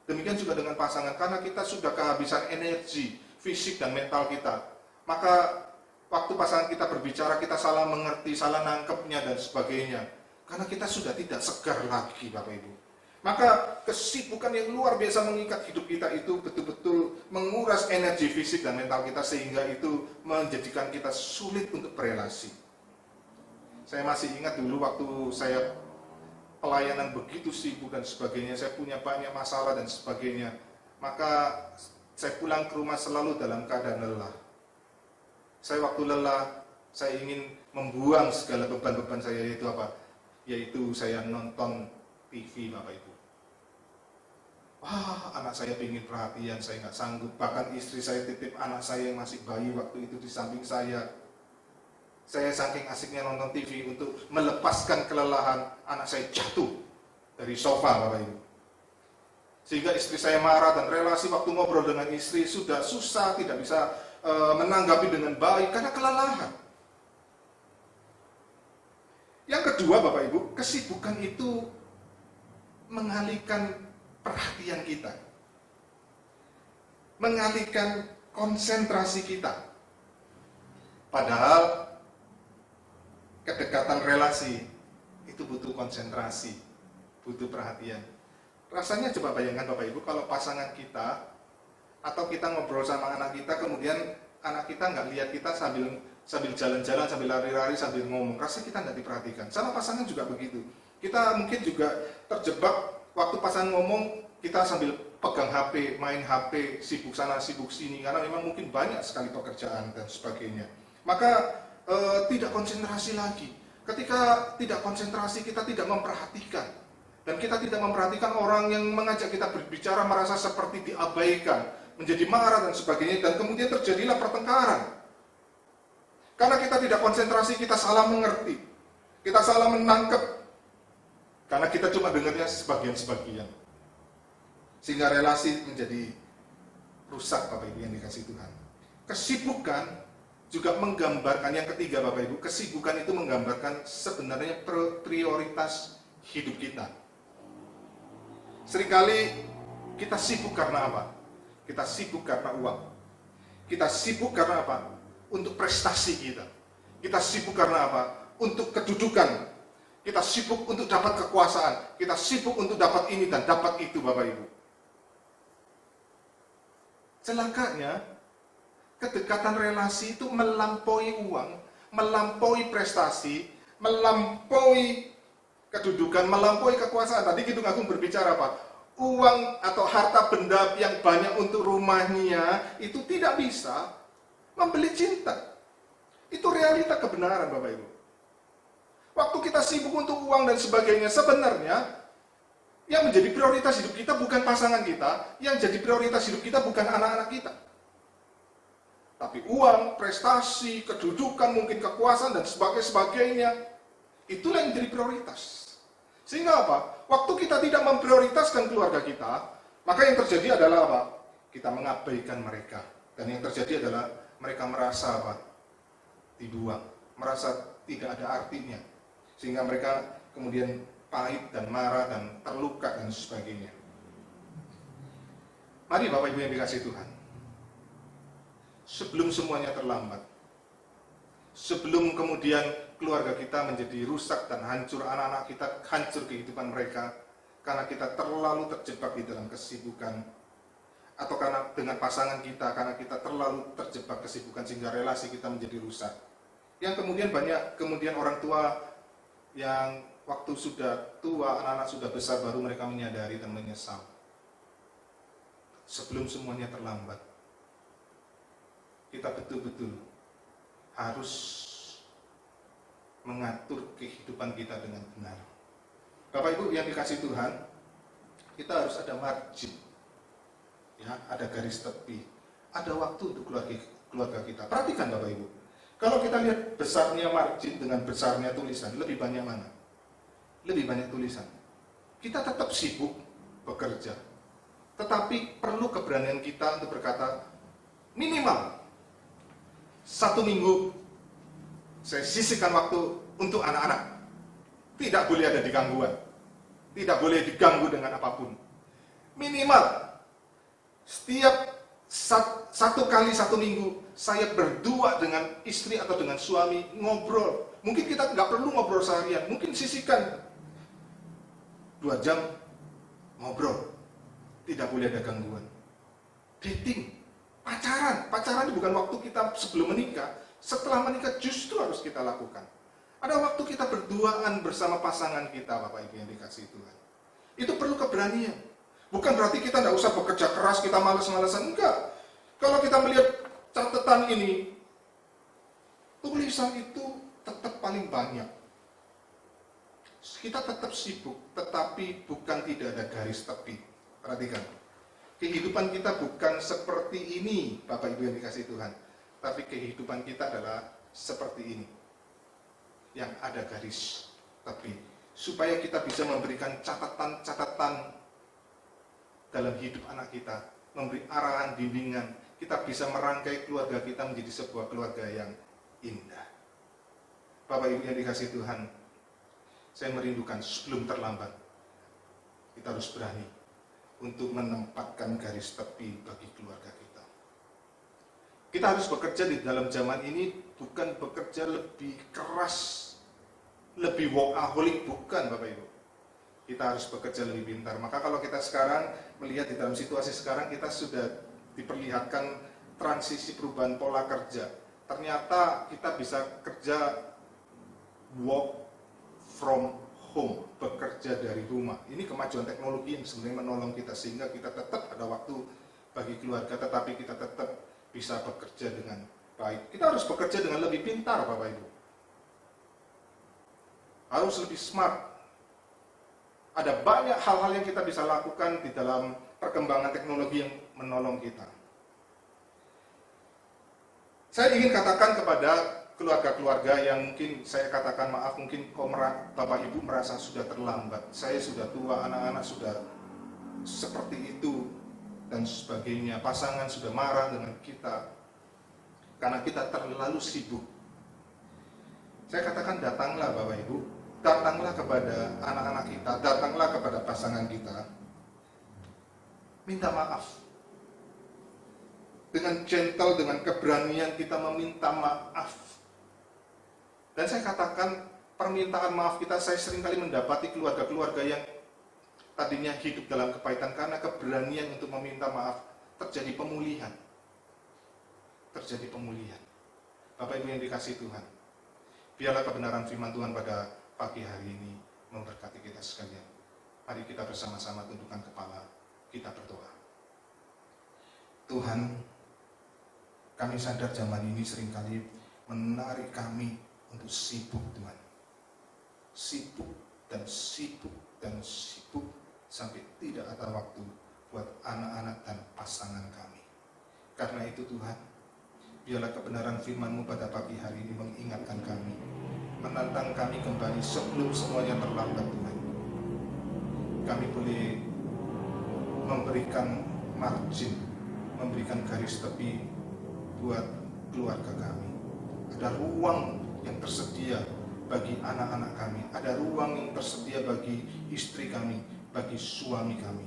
Demikian juga dengan pasangan, karena kita sudah kehabisan energi fisik dan mental kita. Maka waktu pasangan kita berbicara, kita salah mengerti, salah nangkepnya dan sebagainya. Karena kita sudah tidak segar lagi, Bapak Ibu. Maka kesibukan yang luar biasa mengikat hidup kita itu betul-betul menguras energi fisik dan mental kita, sehingga itu menjadikan kita sulit untuk berelasi. Saya masih ingat dulu waktu saya pelayanan begitu sibuk dan sebagainya, saya punya banyak masalah dan sebagainya, maka saya pulang ke rumah selalu dalam keadaan lelah. Saya waktu lelah, saya ingin membuang segala beban-beban saya, yaitu apa? Yaitu saya nonton TV, Bapak Ibu. Wah, anak saya ingin perhatian, saya nggak sanggup. Bahkan istri saya titip anak saya yang masih bayi waktu itu di samping saya. Saya saking asiknya nonton TV untuk melepaskan kelelahan, anak saya jatuh dari sofa, Bapak Ibu. Sehingga istri saya marah dan relasi waktu ngobrol dengan istri sudah susah, tidak bisa menanggapi dengan baik karena kelelahan. Yang kedua, Bapak Ibu, kesibukan itu mengalihkan perhatian kita, mengalihkan konsentrasi kita. Padahal kedekatan relasi itu butuh konsentrasi, butuh perhatian. Rasanya coba bayangkan Bapak Ibu, kalau pasangan kita atau kita ngobrol sama anak kita, kemudian anak kita nggak lihat kita sambil jalan-jalan, sambil lari-lari, sambil ngomong, rasanya kita nggak diperhatikan. Sama pasangan juga begitu. Kita mungkin juga terjebak waktu pasangan ngomong, kita sambil pegang HP, main HP, sibuk sana, sibuk sini, karena memang mungkin banyak sekali pekerjaan dan sebagainya. Maka tidak konsentrasi lagi. Ketika tidak konsentrasi, kita tidak memperhatikan. Dan kita tidak memperhatikan orang yang mengajak kita berbicara merasa seperti diabaikan, menjadi marah dan sebagainya, dan kemudian terjadilah pertengkaran. Karena kita tidak konsentrasi, kita salah mengerti, kita salah menangkap, karena kita cuma dengarnya sebagian-sebagian. Sehingga relasi menjadi rusak, Bapak Ibu yang dikasihi Tuhan. Kesibukan juga menggambarkan, yang ketiga Bapak Ibu, kesibukan itu menggambarkan sebenarnya prioritas hidup kita. Seringkali kita sibuk karena apa? Kita sibuk karena uang. Kita sibuk karena apa? Untuk prestasi kita. Kita sibuk karena apa? Untuk kedudukan. Kita sibuk untuk dapat kekuasaan. Kita sibuk untuk dapat ini dan dapat itu, Bapak Ibu. Celakanya, kedekatan relasi itu melampaui uang, melampaui prestasi, melampaui kedudukan, melampaui kekuasaan. Tadi Kidung Agung berbicara apa? Uang atau harta benda yang banyak untuk rumahnya itu tidak bisa membeli cinta. Itu realita kebenaran, Bapak Ibu. Waktu kita sibuk untuk uang dan sebagainya, sebenarnya yang menjadi prioritas hidup kita bukan pasangan kita, yang jadi prioritas hidup kita bukan anak-anak kita. Tapi uang, prestasi, kedudukan, mungkin kekuasaan dan sebagainya, itulah yang jadi prioritas. Sehingga apa? Waktu kita tidak memprioritaskan keluarga kita, maka yang terjadi adalah apa? Kita mengabaikan mereka. Dan yang terjadi adalah mereka merasa apa? Dibuang, merasa tidak ada artinya. Sehingga mereka kemudian pahit dan marah dan terluka dan sebagainya. Mari Bapak Ibu yang dikasihi Tuhan, sebelum semuanya terlambat, sebelum kemudian keluarga kita menjadi rusak dan hancur, anak-anak kita hancur kehidupan mereka, karena kita terlalu terjebak di dalam kesibukan, atau karena dengan pasangan kita, karena kita terlalu terjebak kesibukan sehingga relasi kita menjadi rusak. Yang kemudian banyak orang tua yang waktu sudah tua, anak-anak sudah besar, baru mereka menyadari dan menyesal. Sebelum semuanya terlambat, kita betul-betul harus mengatur kehidupan kita dengan benar. Bapak Ibu yang dikasihi Tuhan, kita harus ada margin, ya, ada garis tepi, ada waktu untuk keluarga kita. Perhatikan Bapak Ibu, kalau kita lihat besarnya margin dengan besarnya tulisan, lebih banyak mana? Lebih banyak tulisan. Kita tetap sibuk bekerja, tetapi perlu keberanian kita untuk berkata, minimal 1 minggu saya sisihkan waktu untuk anak-anak. Tidak boleh ada digangguan, tidak boleh diganggu dengan apapun. Minimal setiap 1 kali 1 minggu saya berdua dengan istri atau dengan suami ngobrol. Mungkin kita nggak perlu ngobrol seharian, mungkin sisihkan 2 jam ngobrol. Tidak boleh ada gangguan. Dating, pacaran itu bukan waktu kita sebelum menikah. Setelah menikah justru harus kita lakukan. Ada waktu kita berduaan bersama pasangan kita, Bapak Ibu yang dikasihi Tuhan. Itu perlu keberanian. Bukan berarti kita tidak usah bekerja keras, kita malas-malasan. Enggak. Kalau kita melihat catatan ini, tulisan itu tetap paling banyak. Kita tetap sibuk, tetapi bukan tidak ada garis tepi. Perhatikan. Kehidupan kita bukan seperti ini, Bapak Ibu yang dikasihi Tuhan. Tapi kehidupan kita adalah seperti ini, yang ada garis tepi, supaya kita bisa memberikan catatan-catatan dalam hidup anak kita, memberi arahan, bimbingan, kita bisa merangkai keluarga kita menjadi sebuah keluarga yang indah. Bapak Ibu yang dikasihi Tuhan, saya merindukan sebelum terlambat, kita harus berani untuk menempatkan garis tepi bagi keluarga kita. Kita harus bekerja di dalam zaman ini, bukan bekerja lebih keras, lebih workaholic, bukan Bapak Ibu. Kita harus bekerja lebih pintar. Maka kalau kita sekarang melihat di dalam situasi sekarang, kita sudah diperlihatkan transisi perubahan pola kerja. Ternyata kita bisa kerja work from home, bekerja dari rumah. Ini kemajuan teknologi yang sebenarnya menolong kita sehingga kita tetap ada waktu bagi keluarga, tetapi kita tetap bisa bekerja dengan baik. Kita harus bekerja dengan lebih pintar Bapak Ibu. Harus lebih smart. Ada banyak hal-hal yang kita bisa lakukan di dalam perkembangan teknologi yang menolong kita. Saya ingin katakan kepada keluarga-keluarga yang mungkin saya katakan maaf, mungkin Bapak Ibu merasa sudah terlambat, saya sudah tua, anak-anak sudah seperti itu dan sebagainya, pasangan sudah marah dengan kita karena kita terlalu sibuk. Saya katakan datanglah Bapak Ibu, datanglah kepada anak-anak kita, datanglah kepada pasangan kita, minta maaf. Dengan gentle, dengan keberanian kita meminta maaf. Dan saya katakan permintaan maaf kita, saya seringkali mendapati keluarga-keluarga yang tadinya hidup dalam kepahitan, karena keberanian untuk meminta maaf terjadi pemulihan. Terjadi pemulihan. Bapak Ibu yang dikasihi Tuhan, biarlah kebenaran firman Tuhan pada pagi hari ini memberkati kita sekalian. Mari kita bersama-sama tundukkan kepala, kita berdoa. Tuhan, kami sadar zaman ini seringkali menarik kami untuk sibuk Tuhan. Sibuk dan sibuk dan sibuk sampai tidak ada waktu buat anak-anak dan pasangan kami. Karena itu Tuhan, biarlah kebenaran firman-Mu pada pagi hari ini mengingatkan kami, menantang kami kembali sebelum semuanya terlambat Tuhan. Kami boleh memberikan margin, memberikan garis tepi buat keluarga kami. Ada ruang yang tersedia bagi anak-anak kami, ada ruang yang tersedia bagi istri kami, bagi suami kami.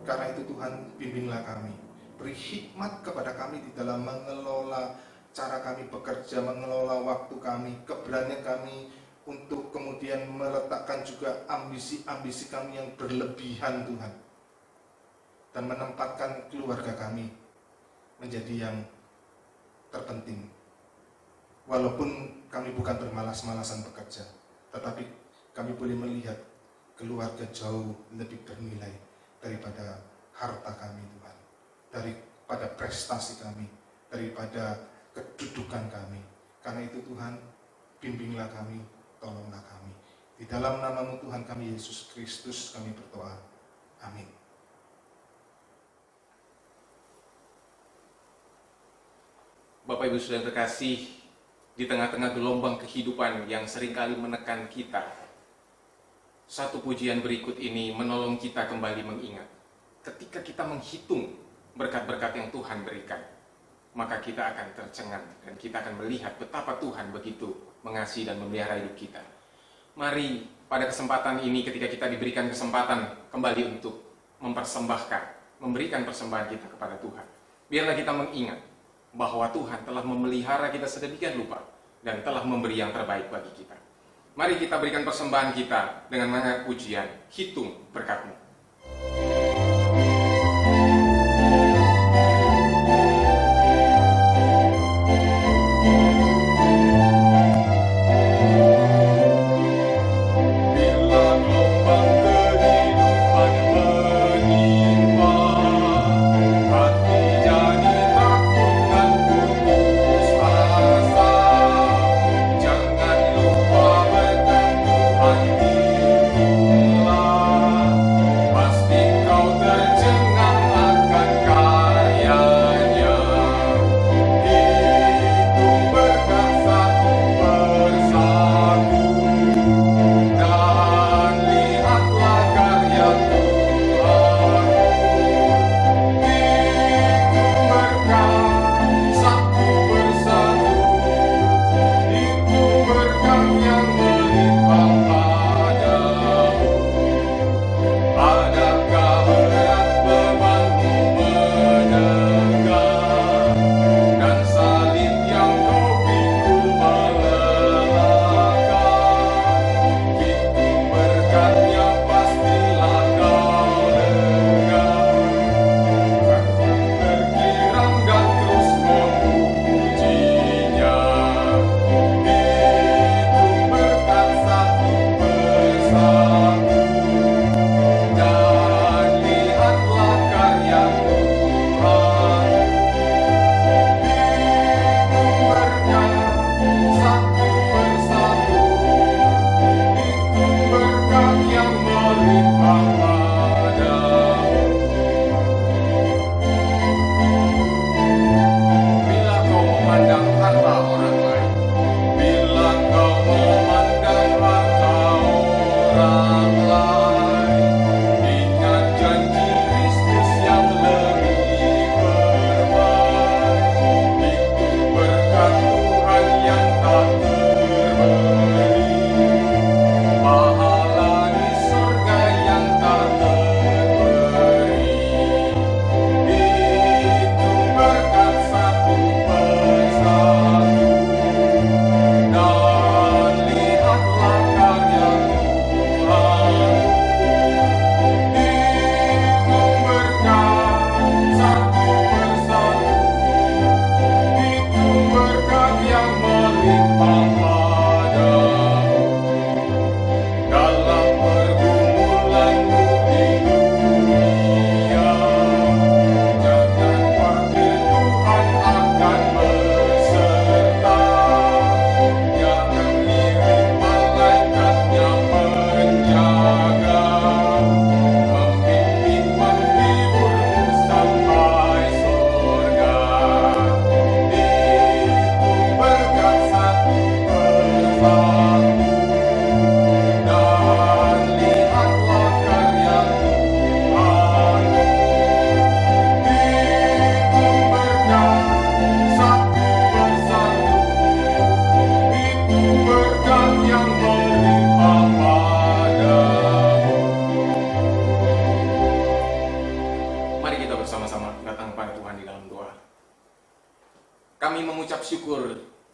Karena itu Tuhan, bimbinglah kami, beri hikmat kepada kami di dalam mengelola cara kami bekerja, mengelola waktu kami, keberanian kami untuk kemudian meletakkan juga ambisi-ambisi kami yang berlebihan Tuhan, dan menempatkan keluarga kami menjadi yang terpenting. Walaupun kami bukan bermalas-malasan bekerja, tetapi kami boleh melihat keluarga jauh lebih bernilai daripada harta kami Tuhan, daripada prestasi kami, daripada kedudukan kami. Karena itu Tuhan, bimbinglah kami, tolonglah kami. Di dalam nama-Mu Tuhan kami Yesus Kristus kami berdoa. Amin. Bapak Ibu Saudara terkasih, di tengah-tengah gelombang kehidupan yang seringkali menekan kita, satu pujian berikut ini menolong kita kembali mengingat. Ketika kita menghitung berkat-berkat yang Tuhan berikan, maka kita akan tercengang dan kita akan melihat betapa Tuhan begitu mengasihi dan memelihara hidup kita. Mari pada kesempatan ini, ketika kita diberikan kesempatan kembali untuk mempersembahkan, memberikan persembahan kita kepada Tuhan, biarlah kita mengingat bahwa Tuhan telah memelihara kita sedemikian rupa dan telah memberi yang terbaik bagi kita. Mari kita berikan persembahan kita dengan mengingat pujian, hitung berkat-Mu.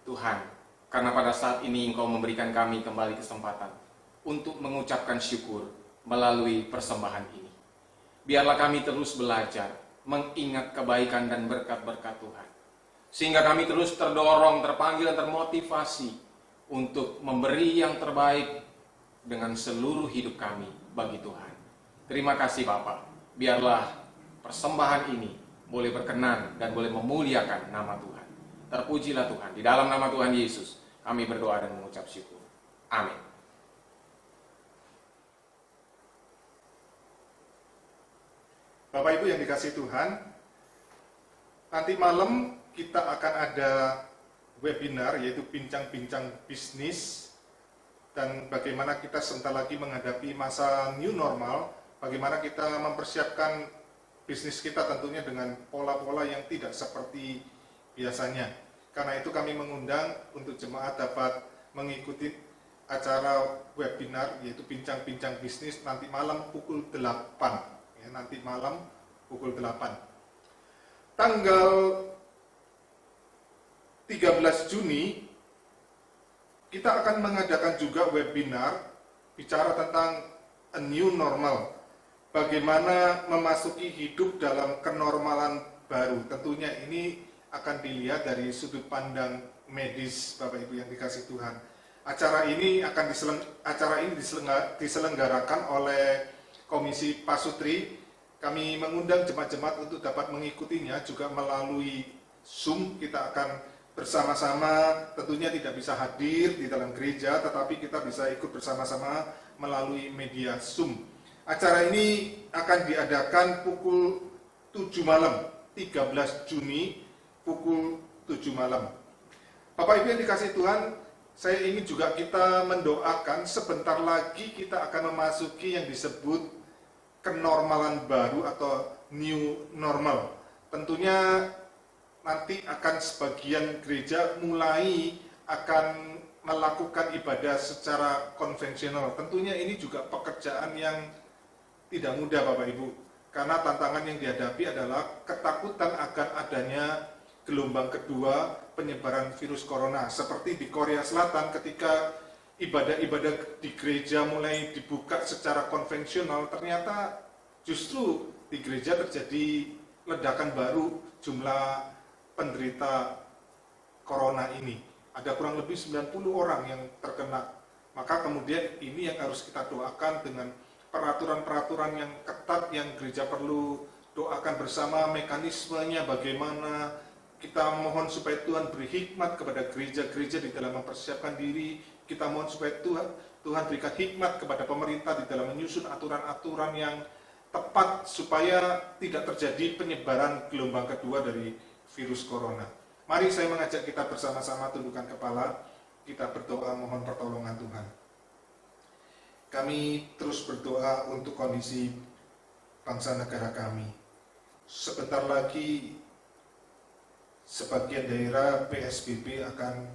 Tuhan, karena pada saat ini Engkau memberikan kami kembali kesempatan untuk mengucapkan syukur melalui persembahan ini. Biarlah kami terus belajar mengingat kebaikan dan berkat-berkat Tuhan, sehingga kami terus terdorong, terpanggil, dan termotivasi untuk memberi yang terbaik dengan seluruh hidup kami bagi Tuhan. Terima kasih Bapa. Biarlah persembahan ini boleh berkenan dan boleh memuliakan nama Tuhan. Terpujilah Tuhan. Di dalam nama Tuhan Yesus kami berdoa dan mengucap syukur. Amin. Bapak Ibu yang dikasihi Tuhan, nanti malam kita akan ada webinar, yaitu bincang-bincang bisnis, dan bagaimana kita sebentar lagi menghadapi masa new normal, bagaimana kita mempersiapkan bisnis kita tentunya dengan pola-pola yang tidak seperti biasanya. Karena itu kami mengundang untuk jemaat dapat mengikuti acara webinar, yaitu bincang-bincang bisnis nanti malam pukul 8. Ya, nanti malam pukul 8. Tanggal 13 Juni kita akan mengadakan juga webinar bicara tentang a new normal. Bagaimana memasuki hidup dalam kenormalan baru. Tentunya ini akan dilihat dari sudut pandang medis, Bapak Ibu yang dikasihi Tuhan. Acara ini diselenggarakan oleh Komisi Pasutri. Kami mengundang jemaat-jemaat untuk dapat mengikutinya juga melalui Zoom. Kita akan bersama-sama, tentunya tidak bisa hadir di dalam gereja, tetapi kita bisa ikut bersama-sama melalui media Zoom. Acara ini akan diadakan pukul 7 malam, 13 Juni pukul 7 malam. Bapak Ibu yang dikasihi Tuhan, saya ingin juga kita mendoakan sebentar lagi kita akan memasuki yang disebut kenormalan baru atau new normal. Tentunya nanti akan sebagian gereja mulai akan melakukan ibadah secara konvensional. Tentunya ini juga pekerjaan yang tidak mudah Bapak Ibu, karena tantangan yang dihadapi adalah ketakutan akan adanya gelombang kedua penyebaran virus corona. Seperti di Korea Selatan ketika ibadah-ibadah di gereja mulai dibuka secara konvensional, ternyata justru di gereja terjadi ledakan baru jumlah penderita corona ini. Ada kurang lebih 90 orang yang terkena. Maka kemudian ini yang harus kita doakan dengan peraturan-peraturan yang ketat yang gereja perlu doakan bersama, mekanismenya bagaimana. Kita mohon supaya Tuhan beri hikmat kepada gereja-gereja di dalam mempersiapkan diri. Kita mohon supaya Tuhan berikan hikmat kepada pemerintah di dalam menyusun aturan-aturan yang tepat supaya tidak terjadi penyebaran gelombang kedua dari virus corona. Mari saya mengajak kita bersama-sama tundukkan kepala, kita berdoa mohon pertolongan Tuhan. Kami terus berdoa untuk kondisi bangsa negara kami. Sebentar lagi sebagian daerah PSBB akan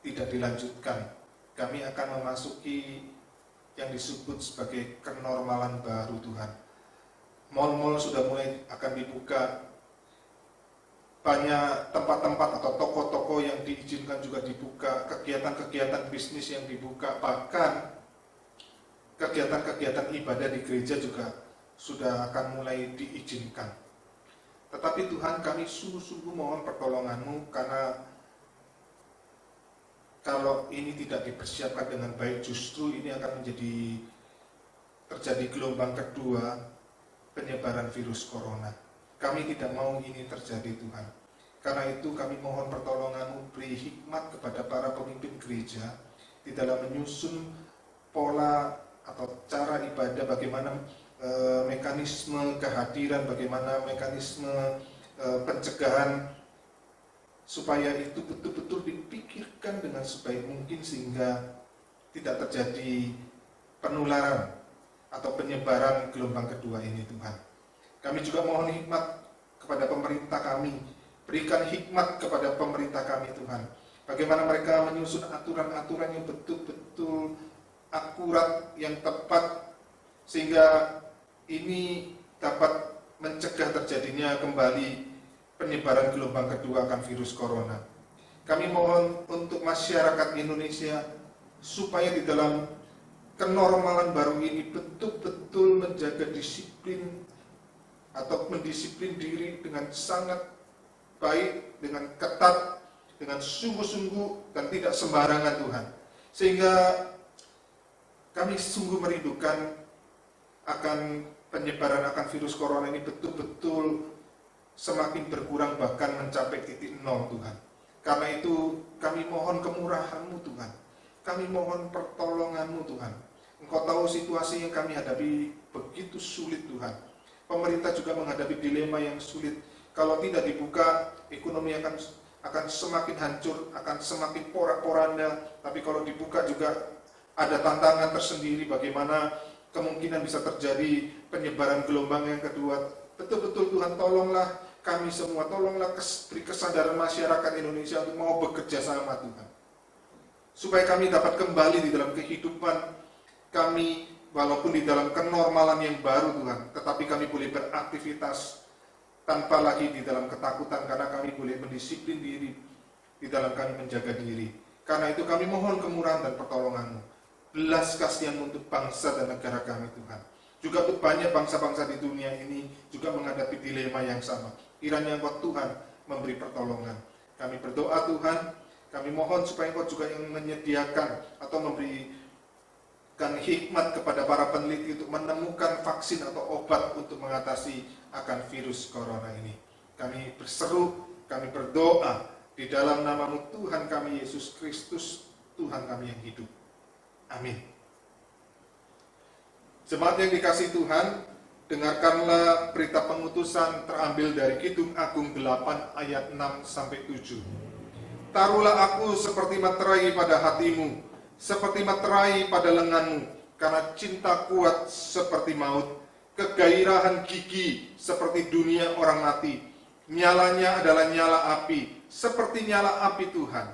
tidak dilanjutkan. Kami akan memasuki yang disebut sebagai kenormalan baru Tuhan. Mal-mal sudah mulai akan dibuka. Banyak tempat-tempat atau toko-toko yang diizinkan juga dibuka. Kegiatan-kegiatan bisnis yang dibuka. Bahkan kegiatan-kegiatan ibadah di gereja juga sudah akan mulai diizinkan. Tetapi Tuhan, kami sungguh-sungguh mohon pertolongan-Mu, karena kalau ini tidak dipersiapkan dengan baik, justru ini akan terjadi gelombang kedua penyebaran virus corona. Kami tidak mau ini terjadi Tuhan. Karena itu kami mohon pertolongan-Mu, beri hikmat kepada para pemimpin gereja di dalam menyusun pola atau cara ibadah, bagaimana mekanisme kehadiran, bagaimana mekanisme pencegahan, supaya itu betul-betul dipikirkan dengan sebaik mungkin sehingga tidak terjadi penularan atau penyebaran gelombang kedua ini Tuhan. Kami juga mohon hikmat kepada pemerintah kami, berikan hikmat kepada pemerintah kami Tuhan. Bagaimana mereka menyusun aturan-aturan yang betul-betul akurat, yang tepat, sehingga ini dapat mencegah terjadinya kembali penyebaran gelombang kedua akan virus corona. Kami mohon untuk masyarakat Indonesia supaya di dalam kenormalan baru ini betul-betul menjaga disiplin atau mendisiplin diri dengan sangat baik, dengan ketat, dengan sungguh-sungguh dan tidak sembarangan Tuhan. Sehingga kami sungguh merindukan akan penyebaran akan virus corona ini betul-betul semakin berkurang, bahkan mencapai titik nol Tuhan. Karena itu kami mohon kemurahan-Mu Tuhan. Kami mohon pertolongan-Mu Tuhan. Engkau tahu situasi yang kami hadapi begitu sulit Tuhan. Pemerintah juga menghadapi dilema yang sulit. Kalau tidak dibuka, ekonomi akan semakin hancur, akan semakin porak-poranda. Tapi kalau dibuka juga ada tantangan tersendiri bagaimana kemungkinan bisa terjadi penyebaran gelombang yang kedua. Betul-betul Tuhan, tolonglah kami semua, tolonglah beri kesadaran masyarakat Indonesia untuk mau bekerja sama Tuhan. Supaya kami dapat kembali di dalam kehidupan kami, walaupun di dalam kenormalan yang baru Tuhan, tetapi kami boleh beraktivitas tanpa lagi di dalam ketakutan, karena kami boleh mendisiplin diri di dalam kami menjaga diri. Karena itu kami mohon kemurahan dan pertolongan-Mu. Belas kasihan untuk bangsa dan negara kami Tuhan. Juga untuk banyak bangsa-bangsa di dunia ini juga menghadapi dilema yang sama. Kiranya Engkau Tuhan memberi pertolongan. Kami berdoa Tuhan, kami mohon supaya Engkau juga yang menyediakan atau memberikan hikmat kepada para peneliti untuk menemukan vaksin atau obat untuk mengatasi akan virus corona ini. Kami berseru, kami berdoa di dalam nama-Mu Tuhan kami Yesus Kristus, Tuhan kami yang hidup. Amin. Jemaat yang dikasihi Tuhan, dengarkanlah berita pengutusan terambil dari Kidung Agung 8 ayat 6-7. Taruhlah aku seperti materai pada hatimu, seperti materai pada lenganmu, karena cinta kuat seperti maut, kegairahan gigi seperti dunia orang mati. Nyalanya adalah nyala api, seperti nyala api Tuhan.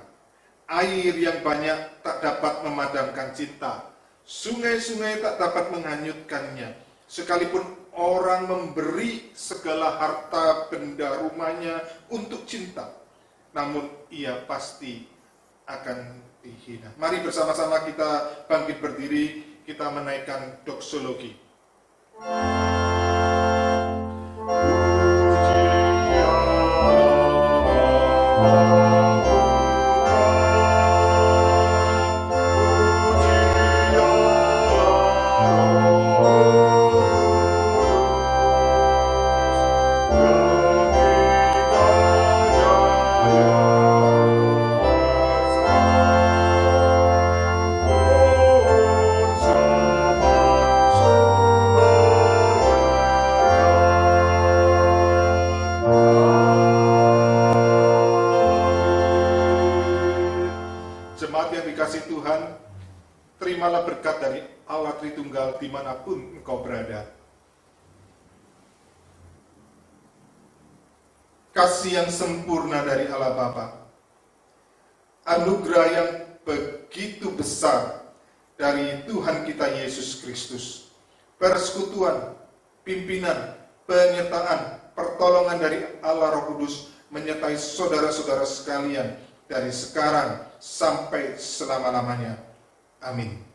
Air yang banyak tak dapat memadamkan cinta. Sungai-sungai tak dapat menghanyutkannya. Sekalipun orang memberi segala harta benda rumahnya untuk cinta, namun ia pasti akan dihina. Mari bersama-sama kita bangkit berdiri, kita menaikkan doksologi. Terimalah berkat dari Allah Tritunggal dimanapun engkau berada. Kasih yang sempurna dari Allah Bapa, anugerah yang begitu besar dari Tuhan kita Yesus Kristus, persekutuan, pimpinan, penyertaan, pertolongan dari Allah Roh Kudus menyertai saudara-saudara sekalian dari sekarang sampai selama-lamanya. Amin.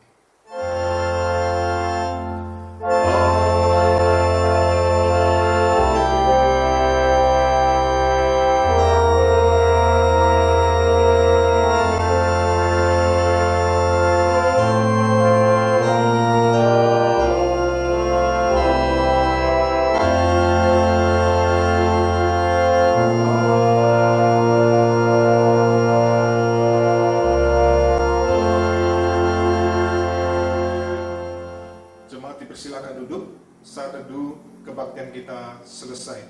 Silakan duduk, saat teduh kebaktian kita selesai.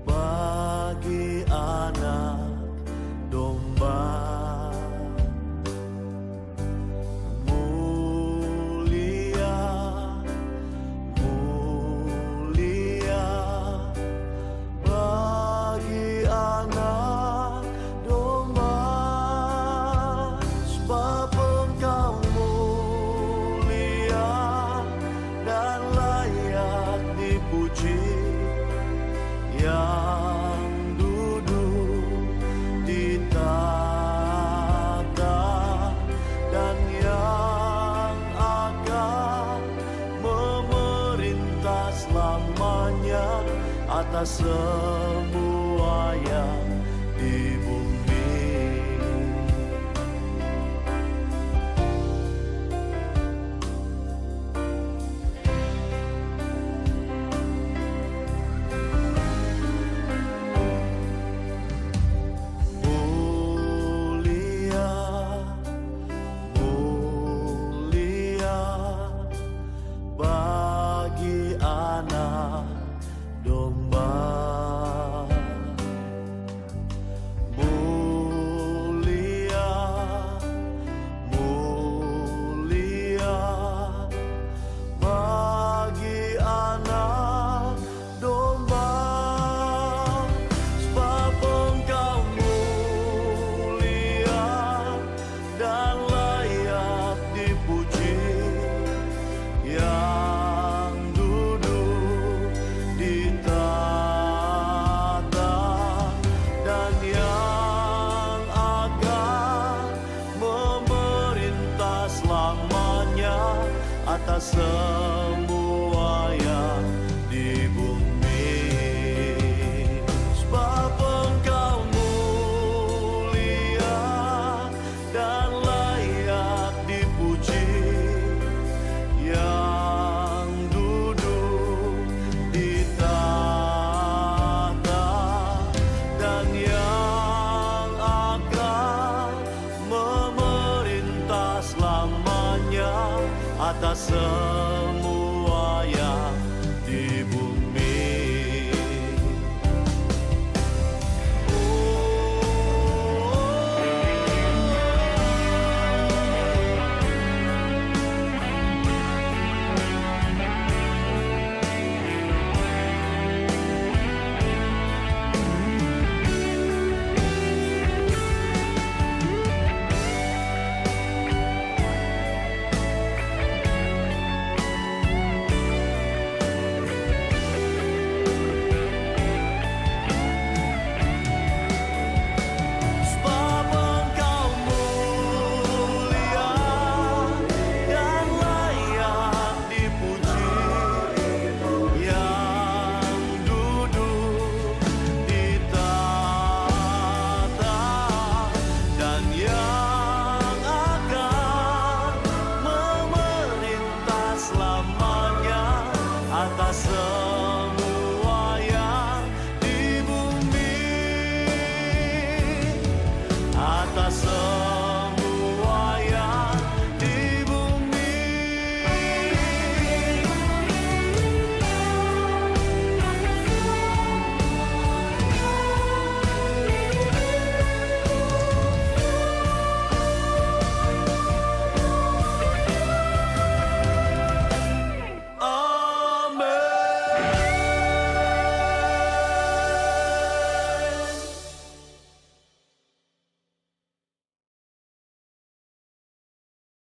Bagi atas semua yang di bumi. Mulia, mulia bagi anak domba. Mulia, mulia bagi anak domba. Sebab Engkau mulia dan layak dipuji, yang duduk di tahta dan yang akan memerintah selamanya atas semua yang di bumi. Sebab Engkau mulia dan layak dipuji, yang duduk di tahta dan yang akan memerintah selamanya atas semua